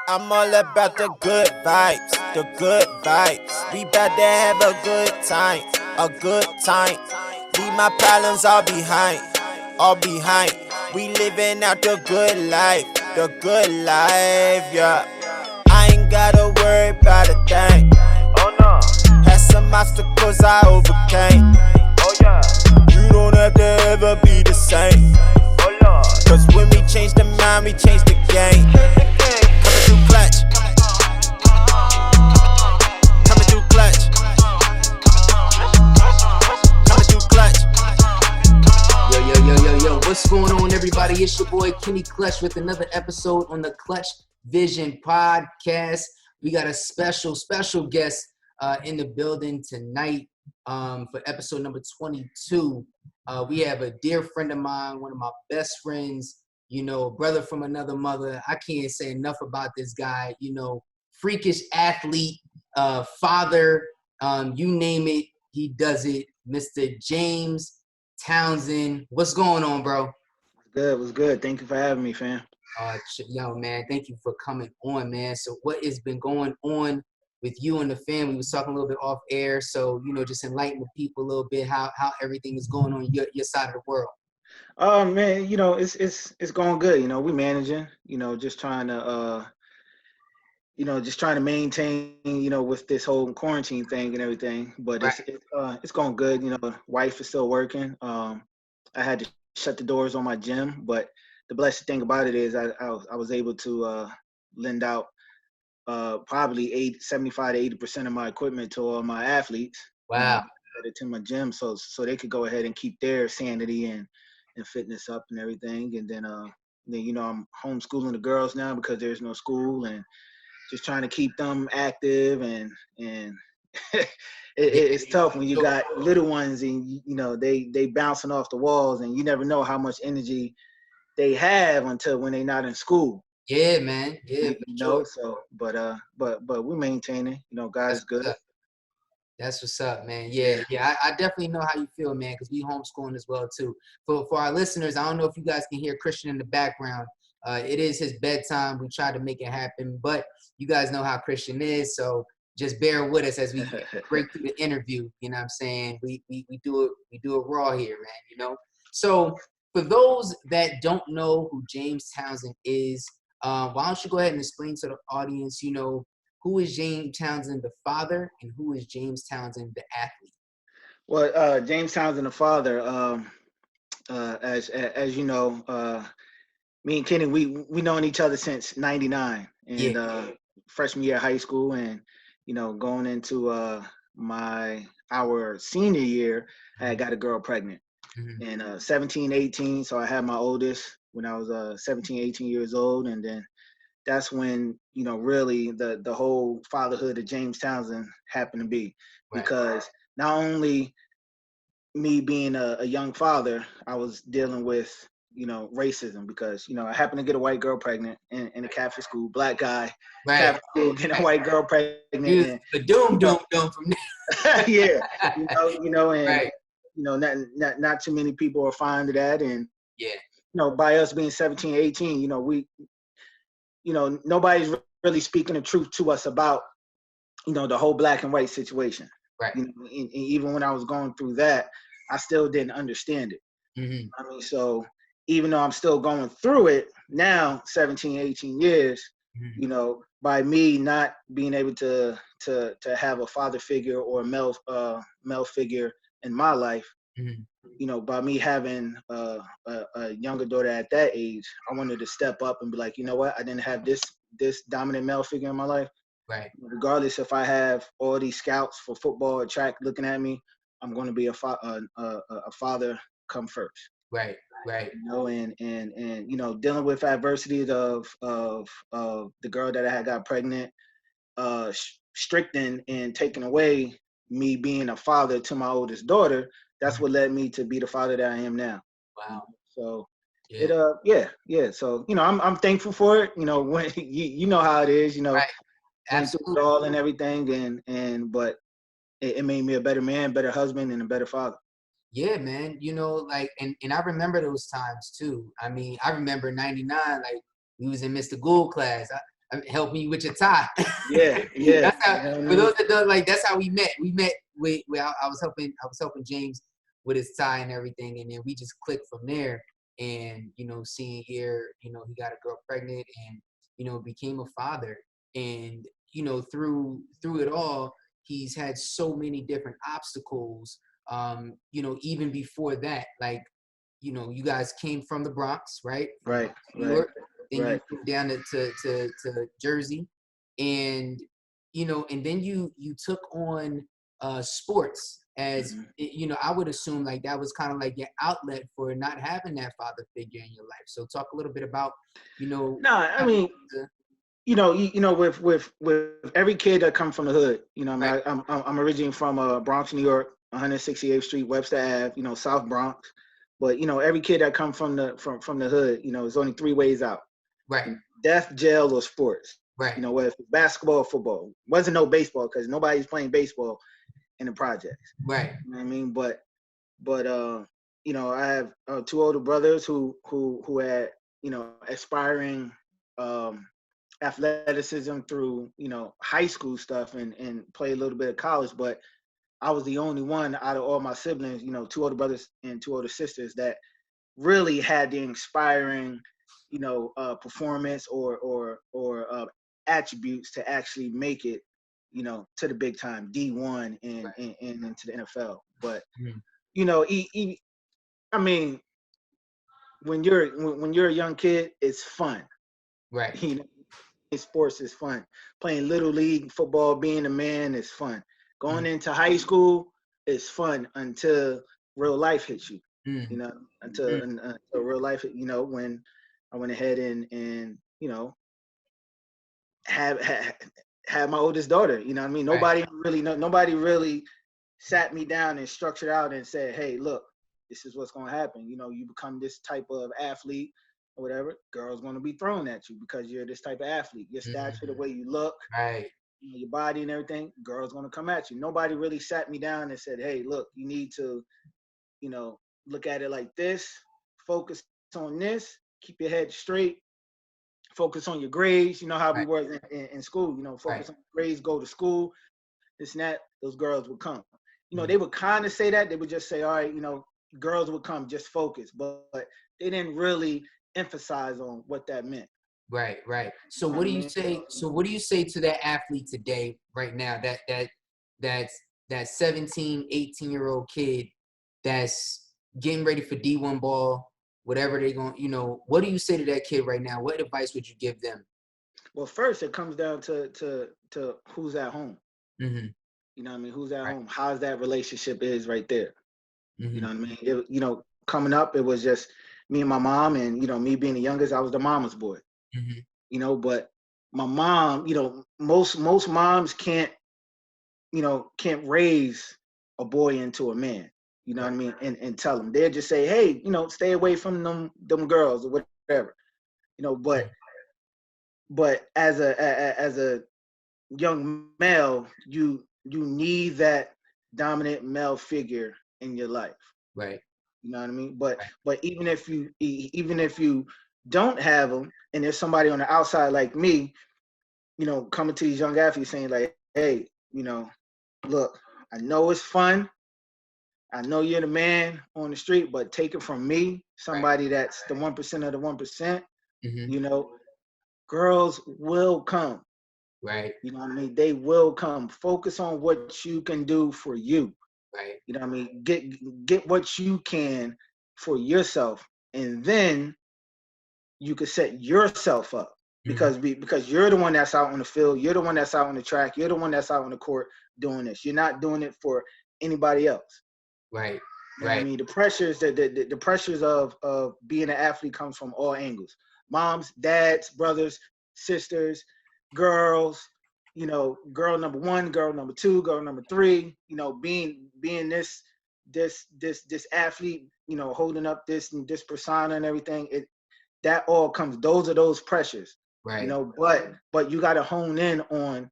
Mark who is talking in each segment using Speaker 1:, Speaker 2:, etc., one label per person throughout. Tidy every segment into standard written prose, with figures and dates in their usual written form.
Speaker 1: I'm all about the good vibes, the good vibes. We bout to have a good time, a good time. Leave my problems all behind, all behind. We living out the good life, yeah. I ain't gotta worry about a thing. Oh no. Had some obstacles I overcame. Oh yeah. You don't have to ever be the same. Oh Lord. Cause when we change the mind, we change the game. Coming through clutch. Coming through clutch. Coming through clutch.
Speaker 2: Yo, what's going on, everybody? It's your boy Kenny Clutch with another episode on the Clutchvision podcast. We got a special guest in the building tonight for episode number 22. We have a dear friend of mine, one of my best friends, a brother from another mother. I can't say enough about this guy, freakish athlete, father, you name it, he does it. Mr. James Townsend. What's going on, bro?
Speaker 3: Was good. Thank you for having me, fam.
Speaker 2: Yo, man, thank you for coming on, man. So what has been going on with you and the family? We was talking a little bit off air, so just enlighten the people a little bit how everything is going on your side of the world.
Speaker 3: Man, it's going good. We managing. Just trying to just trying to maintain. With this whole quarantine thing and everything. But
Speaker 2: Right.
Speaker 3: it's going good. Wife is still working. I had to shut the doors on my gym, but the blessed thing about it is I was able to lend out probably 75 to 80% of my equipment to all my athletes.
Speaker 2: Wow.
Speaker 3: To my gym, so they could go ahead and keep their sanity and fitness up and everything. And then I'm homeschooling the girls now because there's no school, and just trying to keep them active and it's tough when you got little ones and they bouncing off the walls, and you never know how much energy they have until when they're not in school.
Speaker 2: Yeah, man. Yeah,
Speaker 3: sure. So but we're maintaining. God is good.
Speaker 2: That's what's up, man. Yeah. I definitely know how you feel, man, because we homeschooling as well too. For our listeners, I don't know if you guys can hear Christian in the background. It is his bedtime. We try to make it happen, but you guys know how Christian is, so just bear with us as we break through the interview. You know what I'm saying? We do it raw here, man. So for those that don't know who James Townsend is, why don't you go ahead and explain to the audience, who is James Townsend the father, and who is James Townsend the athlete?
Speaker 3: Well, James Townsend the father, as you know, me and Kenny, we known each other since '99, and freshman year of high school, and going into our senior year, I got a girl pregnant, and 17, 18. So I had my oldest when I was 17, 18 years old, and then that's when really the whole fatherhood of James Townsend happened to be, because not only me being a young father, I was dealing with racism, because I happened to get a white girl pregnant in a Catholic school, black guy, Catholic school, getting a white girl pregnant.
Speaker 2: And, the doom from there.
Speaker 3: Yeah, and not too many people are fond of that, and by us being 17, 18, we nobody's really speaking the truth to us about the whole black and white situation.
Speaker 2: Right.
Speaker 3: And even when I was going through that, I still didn't understand it. So even though I'm still going through it now, 17, 18 years, by me not being able to have a father figure or a male figure in my life, by me having a younger daughter at that age, I wanted to step up and be like, you know what, I didn't have this dominant male figure in my life.
Speaker 2: Right.
Speaker 3: Regardless if I have all these scouts for football or track looking at me, I'm going to be a father come first.
Speaker 2: Right.
Speaker 3: And dealing with adversity of the girl that I had got pregnant, stricting and taking away me being a father to my oldest daughter. That's what led me to be the father that I am now.
Speaker 2: Wow.
Speaker 3: So So I'm thankful for it. When you know how it is.
Speaker 2: Right.
Speaker 3: Absolutely. All and everything, but it made me a better man, better husband, and a better father.
Speaker 2: Yeah, man. And I remember those times too. I mean, I remember '99, like we was in Mr. Gould class. help me with your tie.
Speaker 3: Yeah, yeah.
Speaker 2: That's how,
Speaker 3: You know what I
Speaker 2: for
Speaker 3: mean?
Speaker 2: those that don't, like, that's how we met. We met with I was helping James with his tie and everything, and then we just clicked from there. And seeing here, he got a girl pregnant, and became a father. And through it all, he's had so many different obstacles. Even before that, like, you guys came from the Bronx, right? From
Speaker 3: Right,
Speaker 2: New
Speaker 3: right,
Speaker 2: York. Then you
Speaker 3: right.
Speaker 2: moved down to Jersey, and and then you took on sports as
Speaker 3: Mhm.
Speaker 2: I would assume like that was kind of like your outlet for not having that father figure in your life. So talk a little bit about
Speaker 3: No, I
Speaker 2: how you
Speaker 3: mean,
Speaker 2: to,
Speaker 3: with every kid that come from the hood, I
Speaker 2: right,
Speaker 3: mean, I'm originally from Bronx, New York, 168th Street, Webster Ave, South Bronx. But every kid that come from the hood, there's only three ways out:
Speaker 2: right,
Speaker 3: death, jail, or sports.
Speaker 2: right,
Speaker 3: Whether it's basketball or football. Wasn't no baseball because nobody's playing baseball in the projects.
Speaker 2: right,
Speaker 3: You know what I mean? But I have two older brothers who had aspiring um, athleticism through high school stuff and play a little bit of college. But I was the only one out of all my siblings, two older brothers and two older sisters, that really had the inspiring performance or attributes to actually make it to the big time D1 and into the NFL. But
Speaker 2: mhm,
Speaker 3: I mean, when you're a young kid, it's fun.
Speaker 2: right,
Speaker 3: You know, sports is fun. Playing little league football, being a man is fun. Going
Speaker 2: mhm,
Speaker 3: into high school is fun until real life hits you.
Speaker 2: mhm,
Speaker 3: Until,
Speaker 2: mhm,
Speaker 3: until real life, when I went ahead and have, have have my oldest daughter. You know what I mean?
Speaker 2: right,
Speaker 3: Nobody really sat me down and structured out and said, "Hey, look, this is what's going to happen. You become this type of athlete or whatever. Girls going to be thrown at you because you're this type of athlete. Your stature, the
Speaker 2: mhm,
Speaker 3: way you look,
Speaker 2: right,
Speaker 3: your body and everything. Girls going to come at you." Nobody really sat me down and said, "Hey, look, you need to, look at it like this. Focus on this. Keep your head straight. Focus on your grades. You know how we
Speaker 2: right,
Speaker 3: were in school.
Speaker 2: right,
Speaker 3: Focus on grades. Go to school. This and that." Those girls would come. They
Speaker 2: mhm,
Speaker 3: would kind of say that. They would just say, "All right, girls would come. Just focus." But they didn't really emphasize on what that meant.
Speaker 2: right, right. So
Speaker 3: You know
Speaker 2: what
Speaker 3: what
Speaker 2: do
Speaker 3: I
Speaker 2: you
Speaker 3: mean?
Speaker 2: say? So what do you say to that athlete today, right now? That's that 17, 18-year-old kid that's getting ready for D1 ball, whatever they're going, what do you say to that kid right now? What advice would you give them?
Speaker 3: Well, first it comes down to who's at home.
Speaker 2: Hmm.
Speaker 3: You know what I mean? Who's at
Speaker 2: Right.
Speaker 3: home? How's that relationship is right there. You
Speaker 2: Hmm.
Speaker 3: know what I mean? Coming up, it was just me and my mom, and me being the youngest, I was the mama's boy.
Speaker 2: Hmm.
Speaker 3: But my mom, most moms can't raise a boy into a man. You know what
Speaker 2: Right.
Speaker 3: I mean? And tell them. They'll just say, "Hey, stay away from them girls or whatever." But
Speaker 2: Mhm.
Speaker 3: as a young male, you need that dominant male figure in your life.
Speaker 2: Right.
Speaker 3: You know what I mean? But
Speaker 2: Right.
Speaker 3: but even if you don't have them, and there's somebody on the outside like me, coming to these young athletes saying like, "Hey, look, I know it's fun. I know you're the man on the street, but take it from me,
Speaker 2: Right.
Speaker 3: somebody that's the 1% of the 1%.
Speaker 2: Hmm.
Speaker 3: You know, girls will come.
Speaker 2: Right.
Speaker 3: You know what I mean? They will come. Focus on what you can do for you.
Speaker 2: Right.
Speaker 3: You know what I mean? Get what you can for yourself, and then you can set yourself up
Speaker 2: Hmm.
Speaker 3: because you're the one that's out on the field. You're the one that's out on the track. You're the one that's out on the court doing this. You're not doing it for anybody else.
Speaker 2: Right.
Speaker 3: You know what I
Speaker 2: Right.
Speaker 3: mean? The pressures of being an athlete comes from all angles: moms, dads, brothers, sisters, girls. Girl number one, girl number two, girl number three. Being this athlete. Holding up this persona and everything. That all comes. Those are those pressures.
Speaker 2: Right.
Speaker 3: But you got to hone in on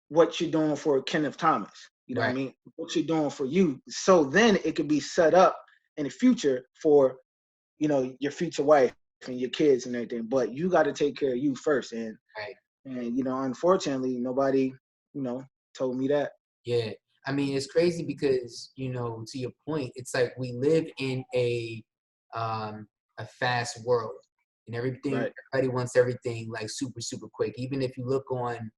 Speaker 3: what you're doing for Kenneth Thomas. You know what I
Speaker 2: Right.
Speaker 3: mean? What you're doing for you. So then it could be set up in the future for, your future wife and your kids and everything, but you got to take care of you first. And
Speaker 2: Right.
Speaker 3: and unfortunately, nobody told me that.
Speaker 2: Yeah. I mean, it's crazy because, to your point, it's like we live in a fast world, and
Speaker 3: Right.
Speaker 2: everybody wants everything like super, super quick. Even if you look on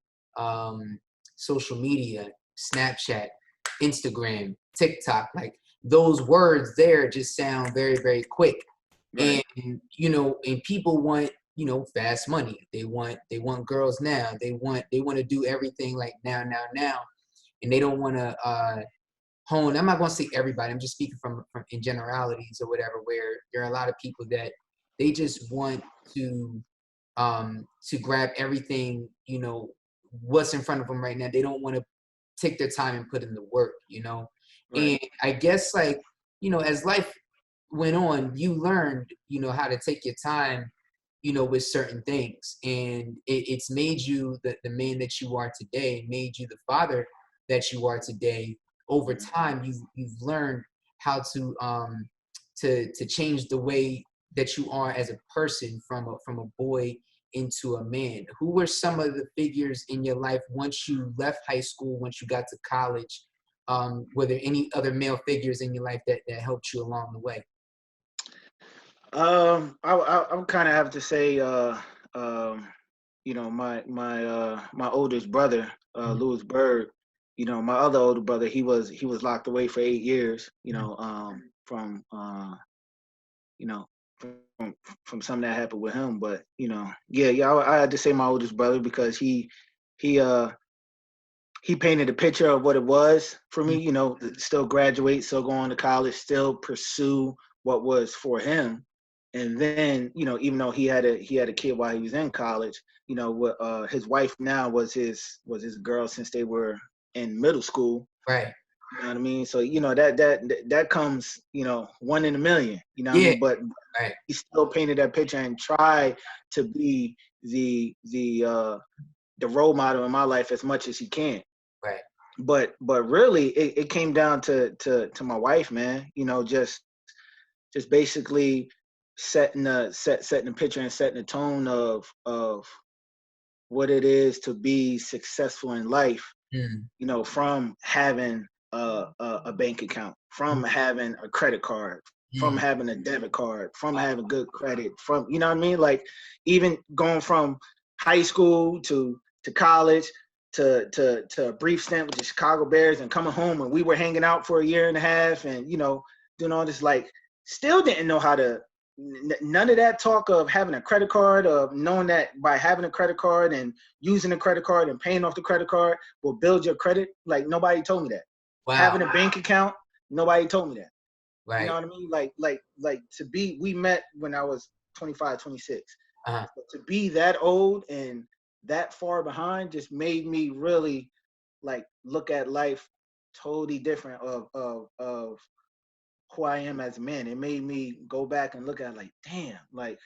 Speaker 2: social media, Snapchat, Instagram, TikTok, like those words there just sound very, very quick.
Speaker 3: Right.
Speaker 2: And, and people want, fast money. They want girls now. They want to do everything like now, now, now. And they don't want to hone. I'm not going to say everybody. I'm just speaking from in generalities or whatever. Where there are a lot of people that they just want to grab everything. What's in front of them right now. They don't want to take their time and put in the work.
Speaker 3: Right.
Speaker 2: And I guess like as life went on, you learned how to take your time. With certain things, and it's made you the man that you are today. Made you the father that you are today. Over time, you've learned how to change the way that you are as a person from a boy into a man. Who were some of the figures in your life once you left high school, once you got to college? Were there any other male figures in your life that helped you along the way?
Speaker 3: I would kind of have to say, my oldest brother,
Speaker 2: Mhm.
Speaker 3: Louis Bird. My other older brother, he was locked away for 8 years. From you know, from something that happened with him. But yeah, I had to say my oldest brother because he uh he painted a picture of what it was for me. Still graduate, still go on to college, still pursue what was for him. And then even though he had a kid while he was in college, what his wife now was his girl since they were in middle school.
Speaker 2: Right.
Speaker 3: You know what I mean? So that comes one in a million. You know what I
Speaker 2: Yeah.
Speaker 3: mean? But
Speaker 2: Right.
Speaker 3: he still painted that picture and tried to be the role model in my life as much as he can.
Speaker 2: Right.
Speaker 3: But really, it came down to my wife, man. Just basically setting the picture and setting the tone of what it is to be successful in life.
Speaker 2: Mm.
Speaker 3: From having a bank account, from having a credit card, from
Speaker 2: Mm.
Speaker 3: having a debit card, from having good credit, from what I mean, like even going from high school to college to a brief stint with the Chicago Bears and coming home and we were hanging out for a year and a half and doing all this, like still didn't know how to none of that talk of having a credit card, of knowing that by having a credit card and using a credit card and paying off the credit card will build your credit. Like nobody told me that.
Speaker 2: Wow.
Speaker 3: Having a bank account, nobody told me that. You know
Speaker 2: Right.
Speaker 3: what I mean? Like we met when I was 25, 26.
Speaker 2: Uh-huh.
Speaker 3: But to be that old and that far behind just made me really like look at life totally different of who I am as a man. It made me go back and look at like, damn, like,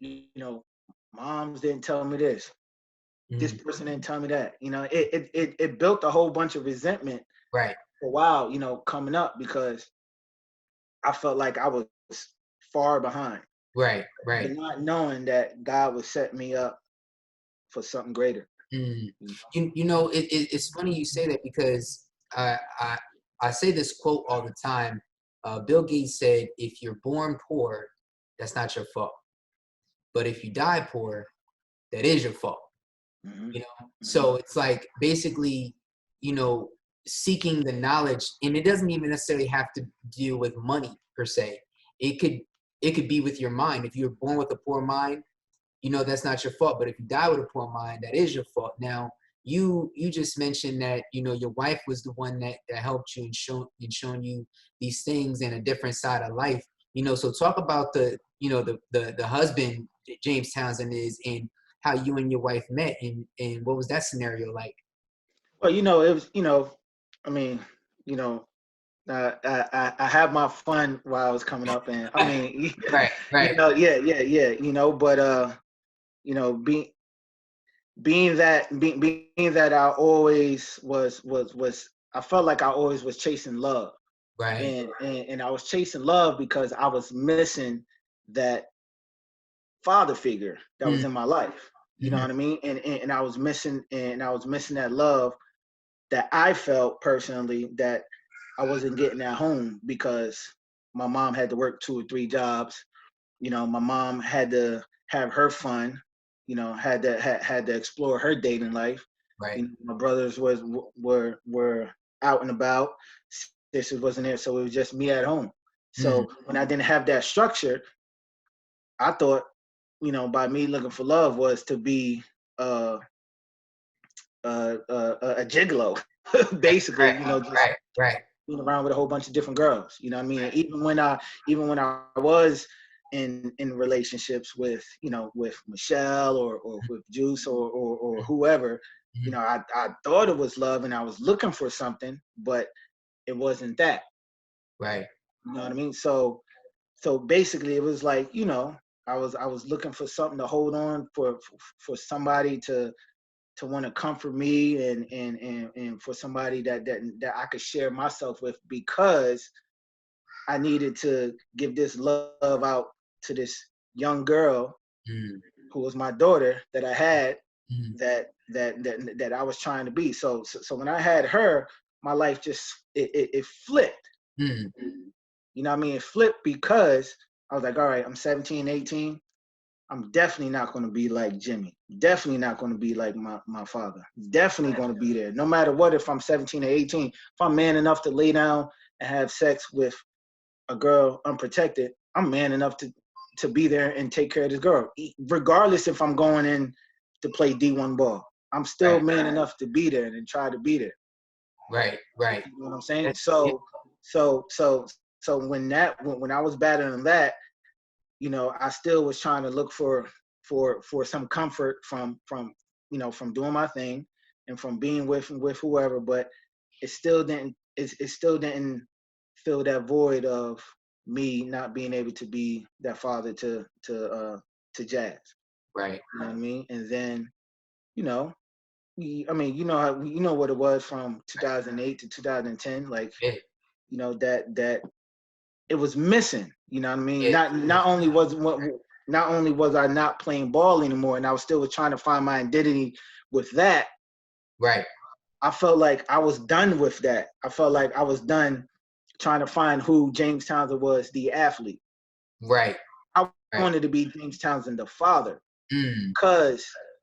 Speaker 3: you know, moms didn't tell me this. This
Speaker 2: Mm.
Speaker 3: person didn't tell me that. It built a whole bunch of resentment
Speaker 2: Right.
Speaker 3: for a while, coming up because I felt like I was far behind.
Speaker 2: Right. Right.
Speaker 3: But not knowing that God would set me up for something greater.
Speaker 2: Mm.
Speaker 3: You know?
Speaker 2: It's funny you say that because I say this quote all the time. Bill Gates said, "If you're born poor, that's not your fault. But if you die poor, that is your fault."
Speaker 3: Mm-hmm. Mm-hmm.
Speaker 2: So it's like basically, you know, seeking the knowledge, and it doesn't even necessarily have to deal with money per se. It could it could be with your mind. If you're born with a poor mind, that's not your fault. But if you die with a poor mind, that is your fault. Now, you just mentioned that your wife was the one that helped you and shown you these things and a different side of life. So talk about the husband that James Townsend is, and how you and your wife met, and what was that scenario like?
Speaker 3: Well, it was, I mean, you know, I had my fun while I was coming up, and I mean,
Speaker 2: Right, right,
Speaker 3: yeah, but being being that I always was I felt like I always was chasing love,
Speaker 2: right.
Speaker 3: and I was chasing love because I was missing that father figure that was
Speaker 2: Mm.
Speaker 3: in my life. You know
Speaker 2: Mhm.
Speaker 3: what I mean? And I was missing that love that I felt personally that I wasn't getting at home because my mom had to work 2 or 3 jobs. You know, my mom had to have her fun. You know, had to explore her dating life.
Speaker 2: Right.
Speaker 3: You know, my brothers were out and about. Sisters wasn't there, so it was just me at home.
Speaker 2: Mm.
Speaker 3: So when I didn't have that structure, I thought, you know, by me looking for love was to be uh, a gigolo, basically.
Speaker 2: Right.
Speaker 3: You know, just
Speaker 2: Right. Right.
Speaker 3: being around with a whole bunch of different girls. You know what I mean? And even when I was in relationships with, you know, with Michelle or with Juice or whoever, you
Speaker 2: Mhm.
Speaker 3: know, I thought it was love and I was looking for something, but it wasn't that.
Speaker 2: Right.
Speaker 3: You know what I mean? So basically it was like, you know, I was looking for something to hold on for somebody to want to comfort me and for somebody that I could share myself with, because I needed to give this love out to this young girl
Speaker 2: Mm.
Speaker 3: who was my daughter that I had,
Speaker 2: Mm.
Speaker 3: that I was trying to be. So when I had her, my life just it flipped.
Speaker 2: Mm.
Speaker 3: You know what I mean? It flipped because I was like, all right, I'm 17, 18. I'm definitely not going to be like Jimmy. Definitely not going to be like my father. Definitely going to be there. No matter what, if I'm 17 or 18, if I'm man enough to lay down and have sex with a girl unprotected, I'm man enough to be there and take care of this girl. Regardless if I'm going in to play D1 ball. I'm still
Speaker 2: Right.
Speaker 3: man enough to be there and try to be there.
Speaker 2: Right. Right.
Speaker 3: You know what I'm saying?
Speaker 2: Yeah.
Speaker 3: So when I was battling that, you know, I still was trying to look for some comfort from you know, from doing my thing and from being with whoever, but it still didn't fill that void of me not being able to be that father to Jazz.
Speaker 2: Right.
Speaker 3: You know what I mean? And then, you know, I mean, you know how you know what it was from 2008 to 2010, like,
Speaker 2: Yeah.
Speaker 3: you know, that it was missing. You know what I mean?
Speaker 2: Yeah.
Speaker 3: Not only was I not playing ball anymore, and I was still trying to find my identity with that.
Speaker 2: Right.
Speaker 3: I felt like I was done with that. I felt like I was done trying to find who James Townsend was, the athlete.
Speaker 2: Right.
Speaker 3: I
Speaker 2: Right.
Speaker 3: wanted to be James Townsend, the father,
Speaker 2: Mm.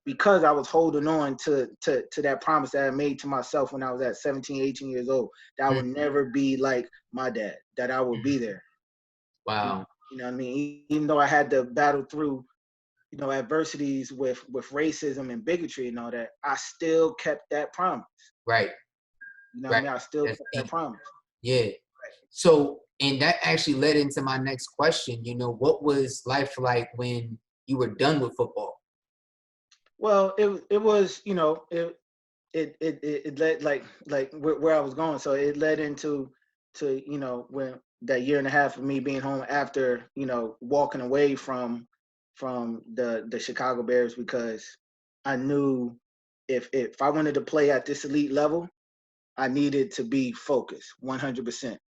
Speaker 3: because I was holding on to that promise that I made to myself when I was at 17, 18 years old, that I
Speaker 2: Mm.
Speaker 3: would never be like my dad, that I would be there.
Speaker 2: Wow.
Speaker 3: You know what I mean? Even though I had to battle through, you know, adversities with racism and bigotry and all that, I still kept that promise.
Speaker 2: Right.
Speaker 3: You know what I
Speaker 2: Right.
Speaker 3: mean? I still
Speaker 2: That's
Speaker 3: kept that
Speaker 2: deep.
Speaker 3: promise.
Speaker 2: Yeah. So, and that actually led into my next question. You know, what was life like when you were done with football?
Speaker 3: Well, it was, you know, it led like where I was going. So it led into you know, when that year and a half of me being home after, you know, walking away from the Chicago Bears, because I knew if I wanted to play at this elite level, I needed to be focused 100%.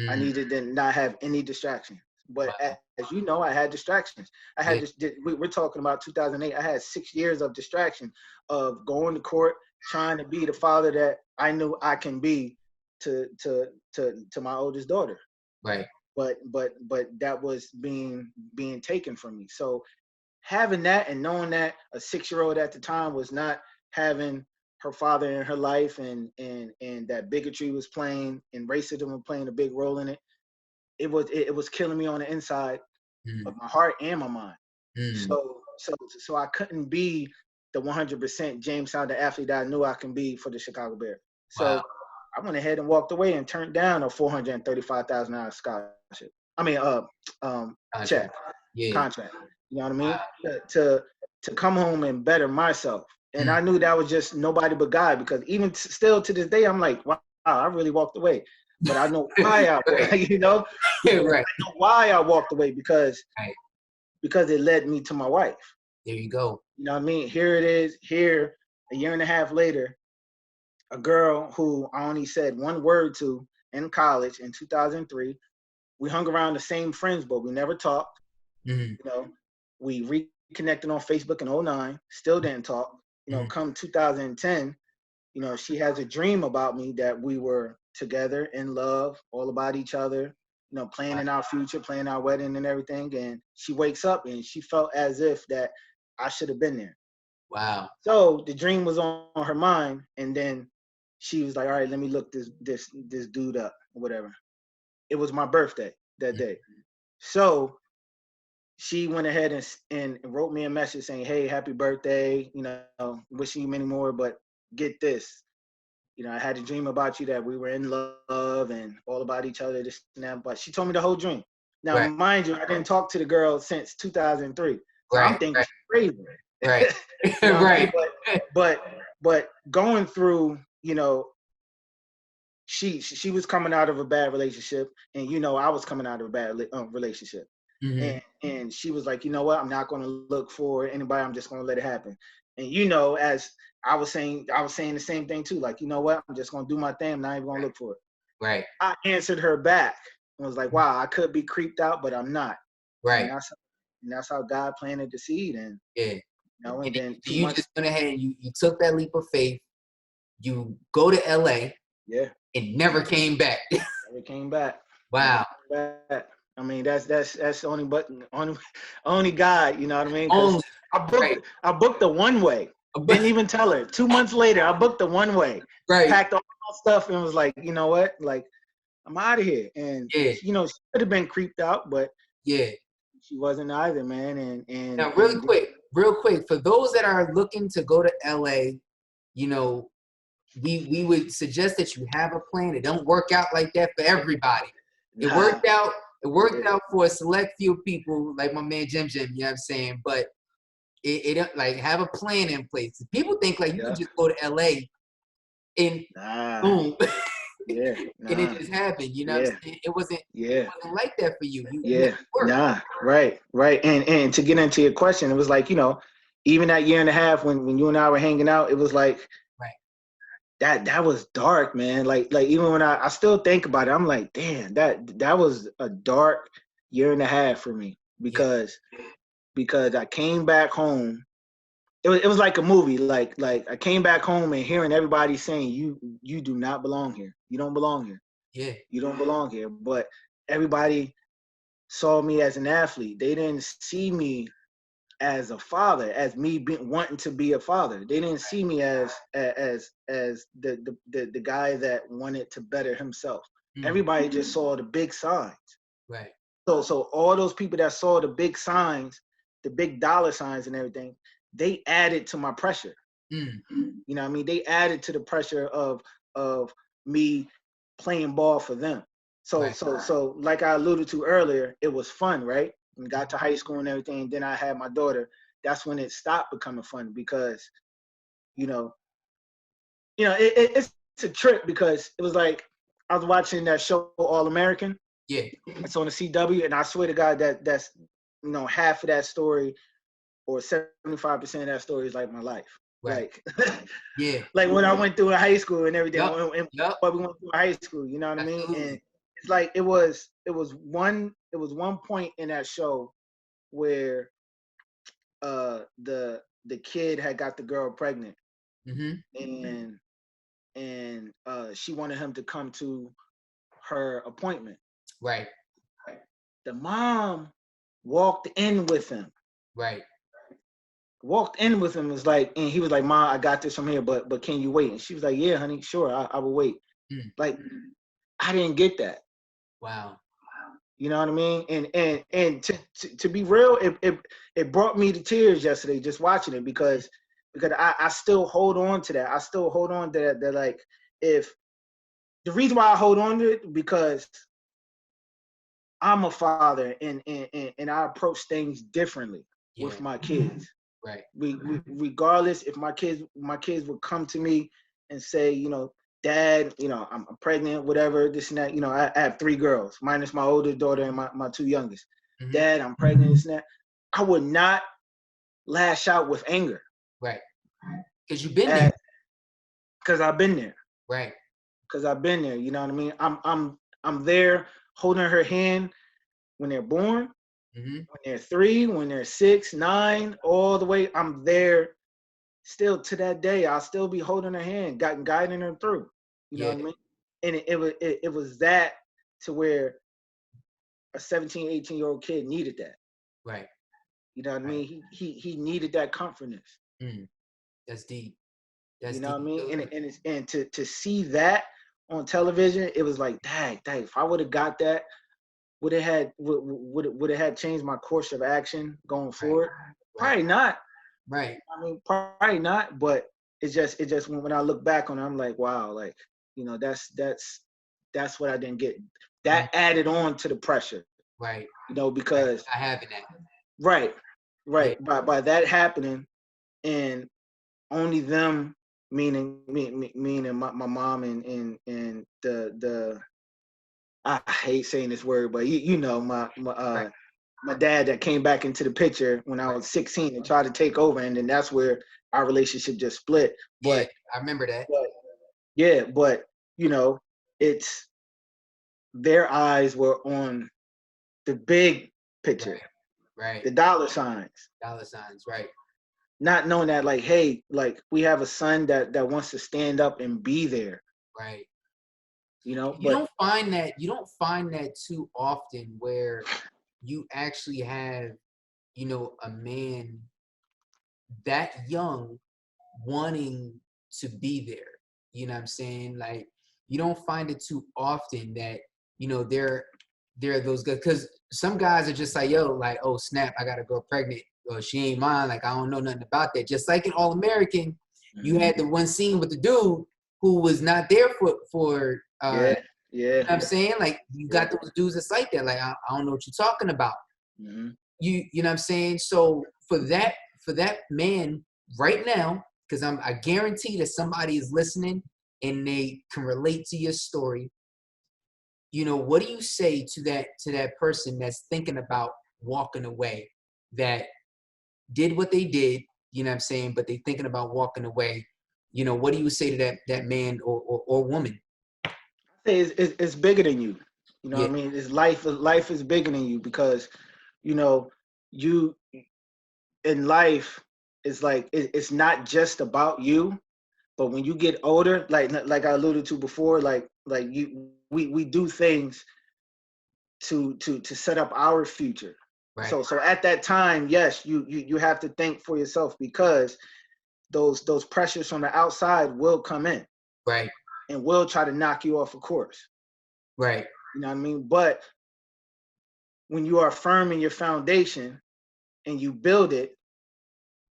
Speaker 3: I
Speaker 2: Mm.
Speaker 3: needed to not have any distractions. But
Speaker 2: Wow.
Speaker 3: as you know, I had distractions. I had
Speaker 2: Yeah.
Speaker 3: this. We're talking about 2008. I had 6 years of distraction, of going to court, trying to be the father that I knew I can be to my oldest daughter.
Speaker 2: Right.
Speaker 3: But that was being taken from me. So having that and knowing that a 6-year-old at the time was not having her father in her life, and that bigotry was playing and racism was playing a big role in it, it was killing me on the inside
Speaker 2: Mm.
Speaker 3: of my heart and my mind.
Speaker 2: Mm.
Speaker 3: So I couldn't be the 100% James Harden athlete that I knew I can be for the Chicago Bears.
Speaker 2: Wow.
Speaker 3: So I went ahead and walked away and turned down a $435,000 scholarship. I mean, check
Speaker 2: Contract. Yeah.
Speaker 3: contract. You know what I mean?
Speaker 2: Wow.
Speaker 3: To come home and better myself. And
Speaker 2: Mm.
Speaker 3: I knew that was just nobody but God, because even still to this day, I'm like, wow, I really walked away. But I know why
Speaker 2: Right.
Speaker 3: you know,
Speaker 2: Right.
Speaker 3: I know why I walked away, because
Speaker 2: Right.
Speaker 3: it led me to my wife.
Speaker 2: There you go.
Speaker 3: You know what I mean? Here it is, here a year and a half later, a girl who I only said one word to in college in 2003. We hung around the same friends, but we never talked.
Speaker 2: Mm.
Speaker 3: You know, we connected on Facebook in '09. Still didn't talk. Come 2010, she has a dream about me that we were together, in love, all about each other, planning our future, planning our wedding and everything. And she wakes up and she felt as if that I should have been there.
Speaker 2: Wow.
Speaker 3: So the dream was on her mind, and then she was like, all right, let me look this dude up or whatever. It was my birthday that day. So she went ahead and wrote me a message saying, hey, happy birthday, wishing you many more, but get this. I had a dream about you that we were in love and all about each other, this and that. But she told me the whole dream. Now, mind you, I didn't talk to the girl since 2003. So I'm thinking she's crazy.
Speaker 2: Right.
Speaker 3: Right. But going through, she was coming out of a bad relationship, and I was coming out of a bad relationship. Mm-hmm. And she was like, you know what? I'm not going to look for anybody. I'm just going to let it happen. And as I was saying the same thing too. Like, you know what? I'm just going to do my thing. I'm not even going to look for it.
Speaker 2: Right.
Speaker 3: I answered her back and was like, wow, I could be creeped out, but I'm not.
Speaker 2: Right.
Speaker 3: And that's how God planted the seed. And and then
Speaker 2: you just went ahead and you took that leap of faith. You go to LA.
Speaker 3: Yeah.
Speaker 2: And never came back.
Speaker 3: Never came back.
Speaker 2: Wow.
Speaker 3: Never came back. I mean, that's only God, you know what I mean?
Speaker 2: Only.
Speaker 3: I booked the one way. Didn't even tell her. 2 months later, I booked the one way.
Speaker 2: Right.
Speaker 3: Packed all my stuff and was like, you know what? Like, I'm out of here. And she could have been creeped out, but she wasn't either, man. And
Speaker 2: now, real quick, for those that are looking to go to LA, we would suggest that you have a plan. It don't work out like that for everybody. It worked out for a select few people, like my man Jim, you know what I'm saying? But it like, have a plan in place. People think like you can just go to LA and boom. And it just happened, what I'm saying? It wasn't like that for you.
Speaker 3: Right. And to get into your question, it was like, even that year and a half when you and I were hanging out, it was like that was dark, man. Like even when I still think about it, I'm like, damn, that was a dark year and a half for me because I came back home. It was like a movie. Like I came back home and hearing everybody saying you do not belong here. You don't belong here.
Speaker 2: Yeah.
Speaker 3: You don't belong here. But everybody saw me as an athlete. They didn't see me as a father, as me wanting to be a father. They didn't see me as the guy that wanted to better himself. Everybody just saw the big signs.
Speaker 2: Right.
Speaker 3: So all those people that saw the big signs, the big dollar signs and everything, they added to my pressure. You know what I mean? They added to the pressure of me playing ball for them. So like I alluded to earlier, it was fun, right? And got to high school and everything, and then I had my daughter. That's when it stopped becoming fun because, it's a trip because it was like I was watching that show All American.
Speaker 2: Yeah.
Speaker 3: It's on the CW, and I swear to God that's half of that story or 75% of that story is like my life.
Speaker 2: Right.
Speaker 3: Like like when I went through high school and everything,
Speaker 2: what
Speaker 3: we went through high school, you know what I mean? And it's like it was one point in that show where the kid had got the girl pregnant, and she wanted him to come to her appointment.
Speaker 2: Right.
Speaker 3: The mom walked in with him.
Speaker 2: Right.
Speaker 3: Walked in with him, was like, and he was like, "Mom, I got this from here, but can you wait?" And she was like, "Yeah, honey, sure, I will wait." Like, I didn't get that.
Speaker 2: Wow.
Speaker 3: You know what I mean? And to be real, it brought me to tears yesterday just watching it because I still hold on to that. I still hold on to that. That like, if the reason why I hold on to it because I'm a father and I approach things differently with my kids.
Speaker 2: Right.
Speaker 3: Regardless, if my kids would come to me and say, Dad, I'm pregnant, whatever, this and that. I have 3 girls, minus my oldest daughter and my 2 youngest. Dad, I'm pregnant, this and that. I would not lash out with anger.
Speaker 2: Right. Because you've been there.
Speaker 3: Because I've been there.
Speaker 2: Right.
Speaker 3: Because I've been there. You know what I mean? I'm there holding her hand when they're born.
Speaker 2: Mm-hmm.
Speaker 3: When they're 3, when they're 6, 9, all the way, I'm there still to that day. I'll still be holding her hand, guiding her through. You know
Speaker 2: Yeah.
Speaker 3: what I mean? And it was that to where a 17, 18-year-old kid needed that.
Speaker 2: Right.
Speaker 3: You know what I
Speaker 2: Right.
Speaker 3: mean? He needed that comfortness.
Speaker 2: That's deep.
Speaker 3: You
Speaker 2: That's
Speaker 3: know
Speaker 2: deep.
Speaker 3: what I mean? And to see that on television, it was like, dang, if I would have got that, would it had changed my course of action going forward?
Speaker 2: Right.
Speaker 3: Probably not.
Speaker 2: Right.
Speaker 3: I mean, probably not. But it just when I look back on it, I'm like, wow, like, you know, that's what I didn't get. That added on to the pressure,
Speaker 2: Right.
Speaker 3: you know,
Speaker 2: Right.
Speaker 3: because
Speaker 2: Not having that.
Speaker 3: right,
Speaker 2: Yeah.
Speaker 3: by that happening, and only them, meaning my mom and the I hate saying this word, but you know
Speaker 2: Right.
Speaker 3: my dad that came back into the picture when I
Speaker 2: Right.
Speaker 3: was 16 and tried to take over, and then that's where our relationship just split.
Speaker 2: Yeah.
Speaker 3: But
Speaker 2: I remember that.
Speaker 3: yeah, but you know, it's their eyes were on the big picture,
Speaker 2: Right.
Speaker 3: the dollar signs,
Speaker 2: Dollar signs. Right.
Speaker 3: not knowing that like, hey, like we have a son that wants to stand up and be there,
Speaker 2: Right.
Speaker 3: you know.
Speaker 2: You
Speaker 3: But
Speaker 2: don't find that. You don't find that too often where you actually have, a man that young wanting to be there. You know what I'm saying? Like, you don't find it too often that, there are those guys, because some guys are just like, yo, like, oh snap, I got a girl pregnant, or she ain't mine, like I don't know nothing about that. Just like in All American, you had the one scene with the dude who was not there for
Speaker 3: yeah,
Speaker 2: you know
Speaker 3: yeah,
Speaker 2: what I'm saying? Like, you got those dudes that's like that. Like, I don't know what you're talking about.
Speaker 3: mm-hmm.
Speaker 2: You know what I'm saying? So for that man right now, because I guarantee that somebody is listening and they can relate to your story. What do you say to that person that's thinking about walking away, that did what they did, you know what I'm saying, but they thinking about walking away? What do you say to that man or woman?
Speaker 3: Say it's bigger than you. You know
Speaker 2: Yeah.
Speaker 3: what I mean? It's life is bigger than you because, you know, you in life it's like it's not just about you, but when you get older, like I alluded to before, like you we do things to set up our future.
Speaker 2: Right.
Speaker 3: So at that time, yes, you have to think for yourself because those pressures from the outside will come in
Speaker 2: Right.
Speaker 3: and will try to knock you off a course.
Speaker 2: Right.
Speaker 3: You know what I mean? But when you are firm in your foundation and you build it,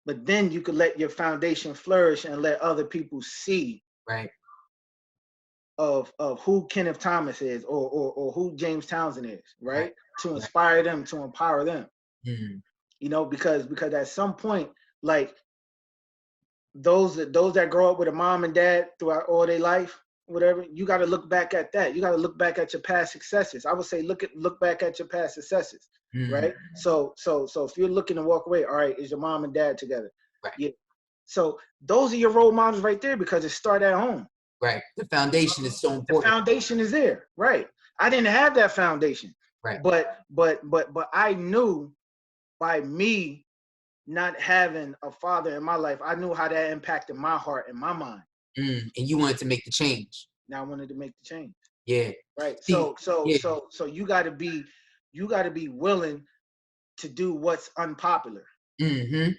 Speaker 3: but then you could let your foundation flourish and let other people see
Speaker 2: Right.
Speaker 3: of who Kenneth Thomas is or who James Townsend is,
Speaker 2: Right.
Speaker 3: right? To
Speaker 2: Right.
Speaker 3: inspire them, to empower them.
Speaker 2: Mm.
Speaker 3: You know, because at some point, like those that grow up with a mom and dad throughout all their life, whatever, you got to look back at that. You got to look back at your past successes. I would say look back at your past successes,
Speaker 2: Mm.
Speaker 3: right? So if you're looking to walk away, all right, is your mom and dad together?
Speaker 2: Right.
Speaker 3: Yeah. So those are your role models right there because it started at home.
Speaker 2: Right. The foundation is so
Speaker 3: The
Speaker 2: important.
Speaker 3: foundation is there, right? I didn't have that foundation,
Speaker 2: Right.
Speaker 3: but I knew by me not having a father in my life, I knew how that impacted my heart and my mind.
Speaker 2: And you wanted to make the change.
Speaker 3: Now I wanted to make the change.
Speaker 2: Yeah.
Speaker 3: Right.
Speaker 2: See, yeah.
Speaker 3: So you gotta be willing to do what's unpopular.
Speaker 2: Mm-hmm.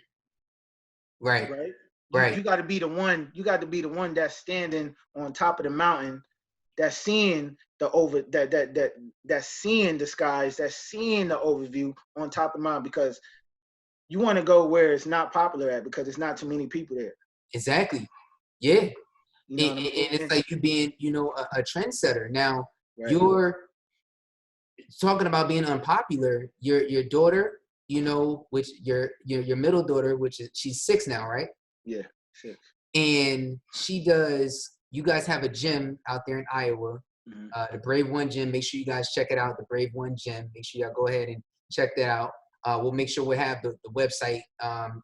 Speaker 2: Right.
Speaker 3: Right.
Speaker 2: Right.
Speaker 3: You gotta be the one, that's standing on top of the mountain, that's seeing the over that's seeing the skies, that's seeing the overview on top of the mountain, because you want to go where it's not popular at because it's not too many people there.
Speaker 2: Exactly. Yeah.
Speaker 3: You know
Speaker 2: And,
Speaker 3: what I
Speaker 2: and
Speaker 3: mean?
Speaker 2: it's like you being, a trendsetter. Now,
Speaker 3: Right.
Speaker 2: you're talking about being unpopular. Your daughter, which your middle daughter, which is she's 6 now, right?
Speaker 3: Yeah. 6.
Speaker 2: And you guys have a gym out there in Iowa,
Speaker 3: Mm-hmm.
Speaker 2: The Brave One Gym. Make sure you guys check it out, the Brave One Gym. Make sure y'all go ahead and check that out. We'll make sure we have the website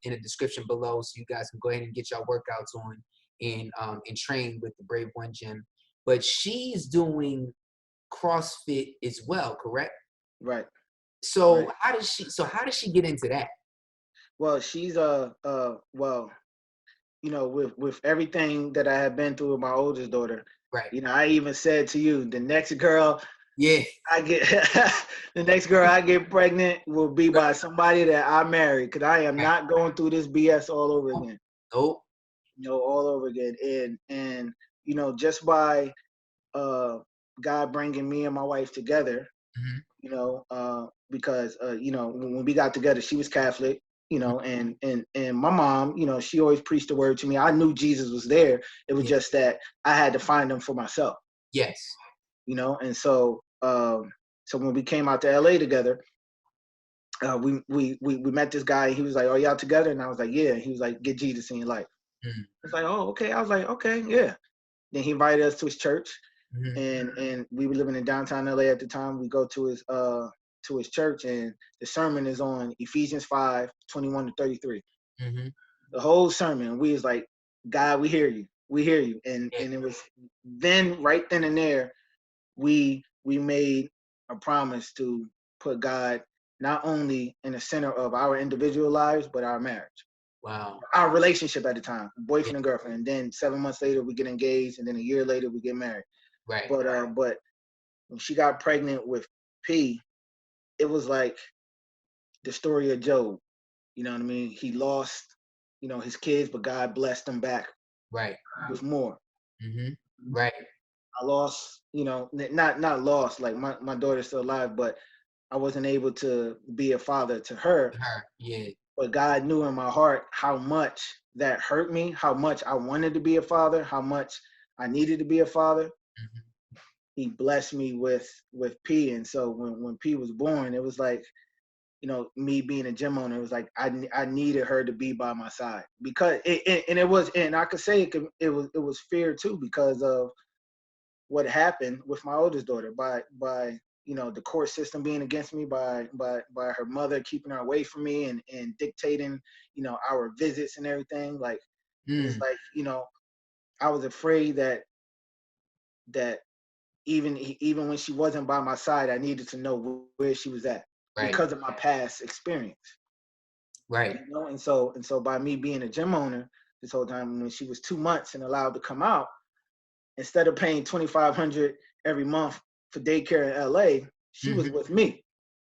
Speaker 2: in the description below, so you guys can go ahead and get y'all workouts on and train with the Brave One Gym. But she's doing CrossFit as well, correct?
Speaker 3: Right.
Speaker 2: So
Speaker 3: right?
Speaker 2: how does she get into that?
Speaker 3: Well, she's well, with everything that I have been through with my oldest daughter,
Speaker 2: Right.
Speaker 3: I even said to you, the next girl
Speaker 2: Yeah.
Speaker 3: I get, the next girl I get pregnant will be
Speaker 2: Right.
Speaker 3: by somebody that I marry, because I am
Speaker 2: Right.
Speaker 3: not going through this BS all over
Speaker 2: Nope.
Speaker 3: again.
Speaker 2: Nope.
Speaker 3: All over again, and just by uh God bringing me and my wife together,
Speaker 2: Mhm.
Speaker 3: because when we got together, she was Catholic,
Speaker 2: Mhm.
Speaker 3: and my mom, she always preached the word to me. I knew Jesus was there. It was
Speaker 2: Yeah.
Speaker 3: just that I had to find him for myself,
Speaker 2: Yes.
Speaker 3: and so when we came out to LA together, we met this guy. He was like, "Are y'all together?" And I was like, "Yeah." He was like, "Get Jesus in your life."
Speaker 2: Mhm.
Speaker 3: I was like, "Oh, okay." I was like, "Okay, yeah." Then he invited us to his church,
Speaker 2: Mhm.
Speaker 3: and we were living in downtown LA at the time. We go to his church, and the sermon is on Ephesians 5:21-33.
Speaker 2: Mhm.
Speaker 3: The whole sermon, we was like, "God, we hear you, we hear you." And
Speaker 2: Yeah.
Speaker 3: it was right then and there, we made a promise to put God not only in the center of our individual lives, but our marriage,
Speaker 2: Wow.
Speaker 3: our relationship at the time,
Speaker 2: Yeah.
Speaker 3: boyfriend and girlfriend. And then 7 months later, we get engaged, and then a year later, we get married.
Speaker 2: Right.
Speaker 3: But when she got pregnant with P, it was like the story of Job. You know what I mean? He lost, his kids, but God blessed him back
Speaker 2: Right.
Speaker 3: with more.
Speaker 2: Mhm. Right.
Speaker 3: I lost, not lost, like my daughter's still alive, but I wasn't able to be a father to her.
Speaker 2: Her. Yeah.
Speaker 3: But God knew in my heart how much that hurt me, how much I wanted to be a father, how much I needed to be a father.
Speaker 2: Mhm.
Speaker 3: He blessed me with P, and so when P was born, it was like, me being a gym owner, it was like I needed her to be by my side, because it was, and I could say it was fear too, because of what happened with my oldest daughter, by the court system being against me, by her mother keeping her away from me, and dictating our visits and everything. Like, it was
Speaker 2: Mm.
Speaker 3: like, I was afraid that even when she wasn't by my side, I needed to know where she was at,
Speaker 2: Right.
Speaker 3: because of my past experience.
Speaker 2: Right.
Speaker 3: And so by me being a gym owner this whole time, when she was 2 months and allowed to come out, instead of paying 2,500 every month for daycare in LA, she was
Speaker 2: Mhm.
Speaker 3: with me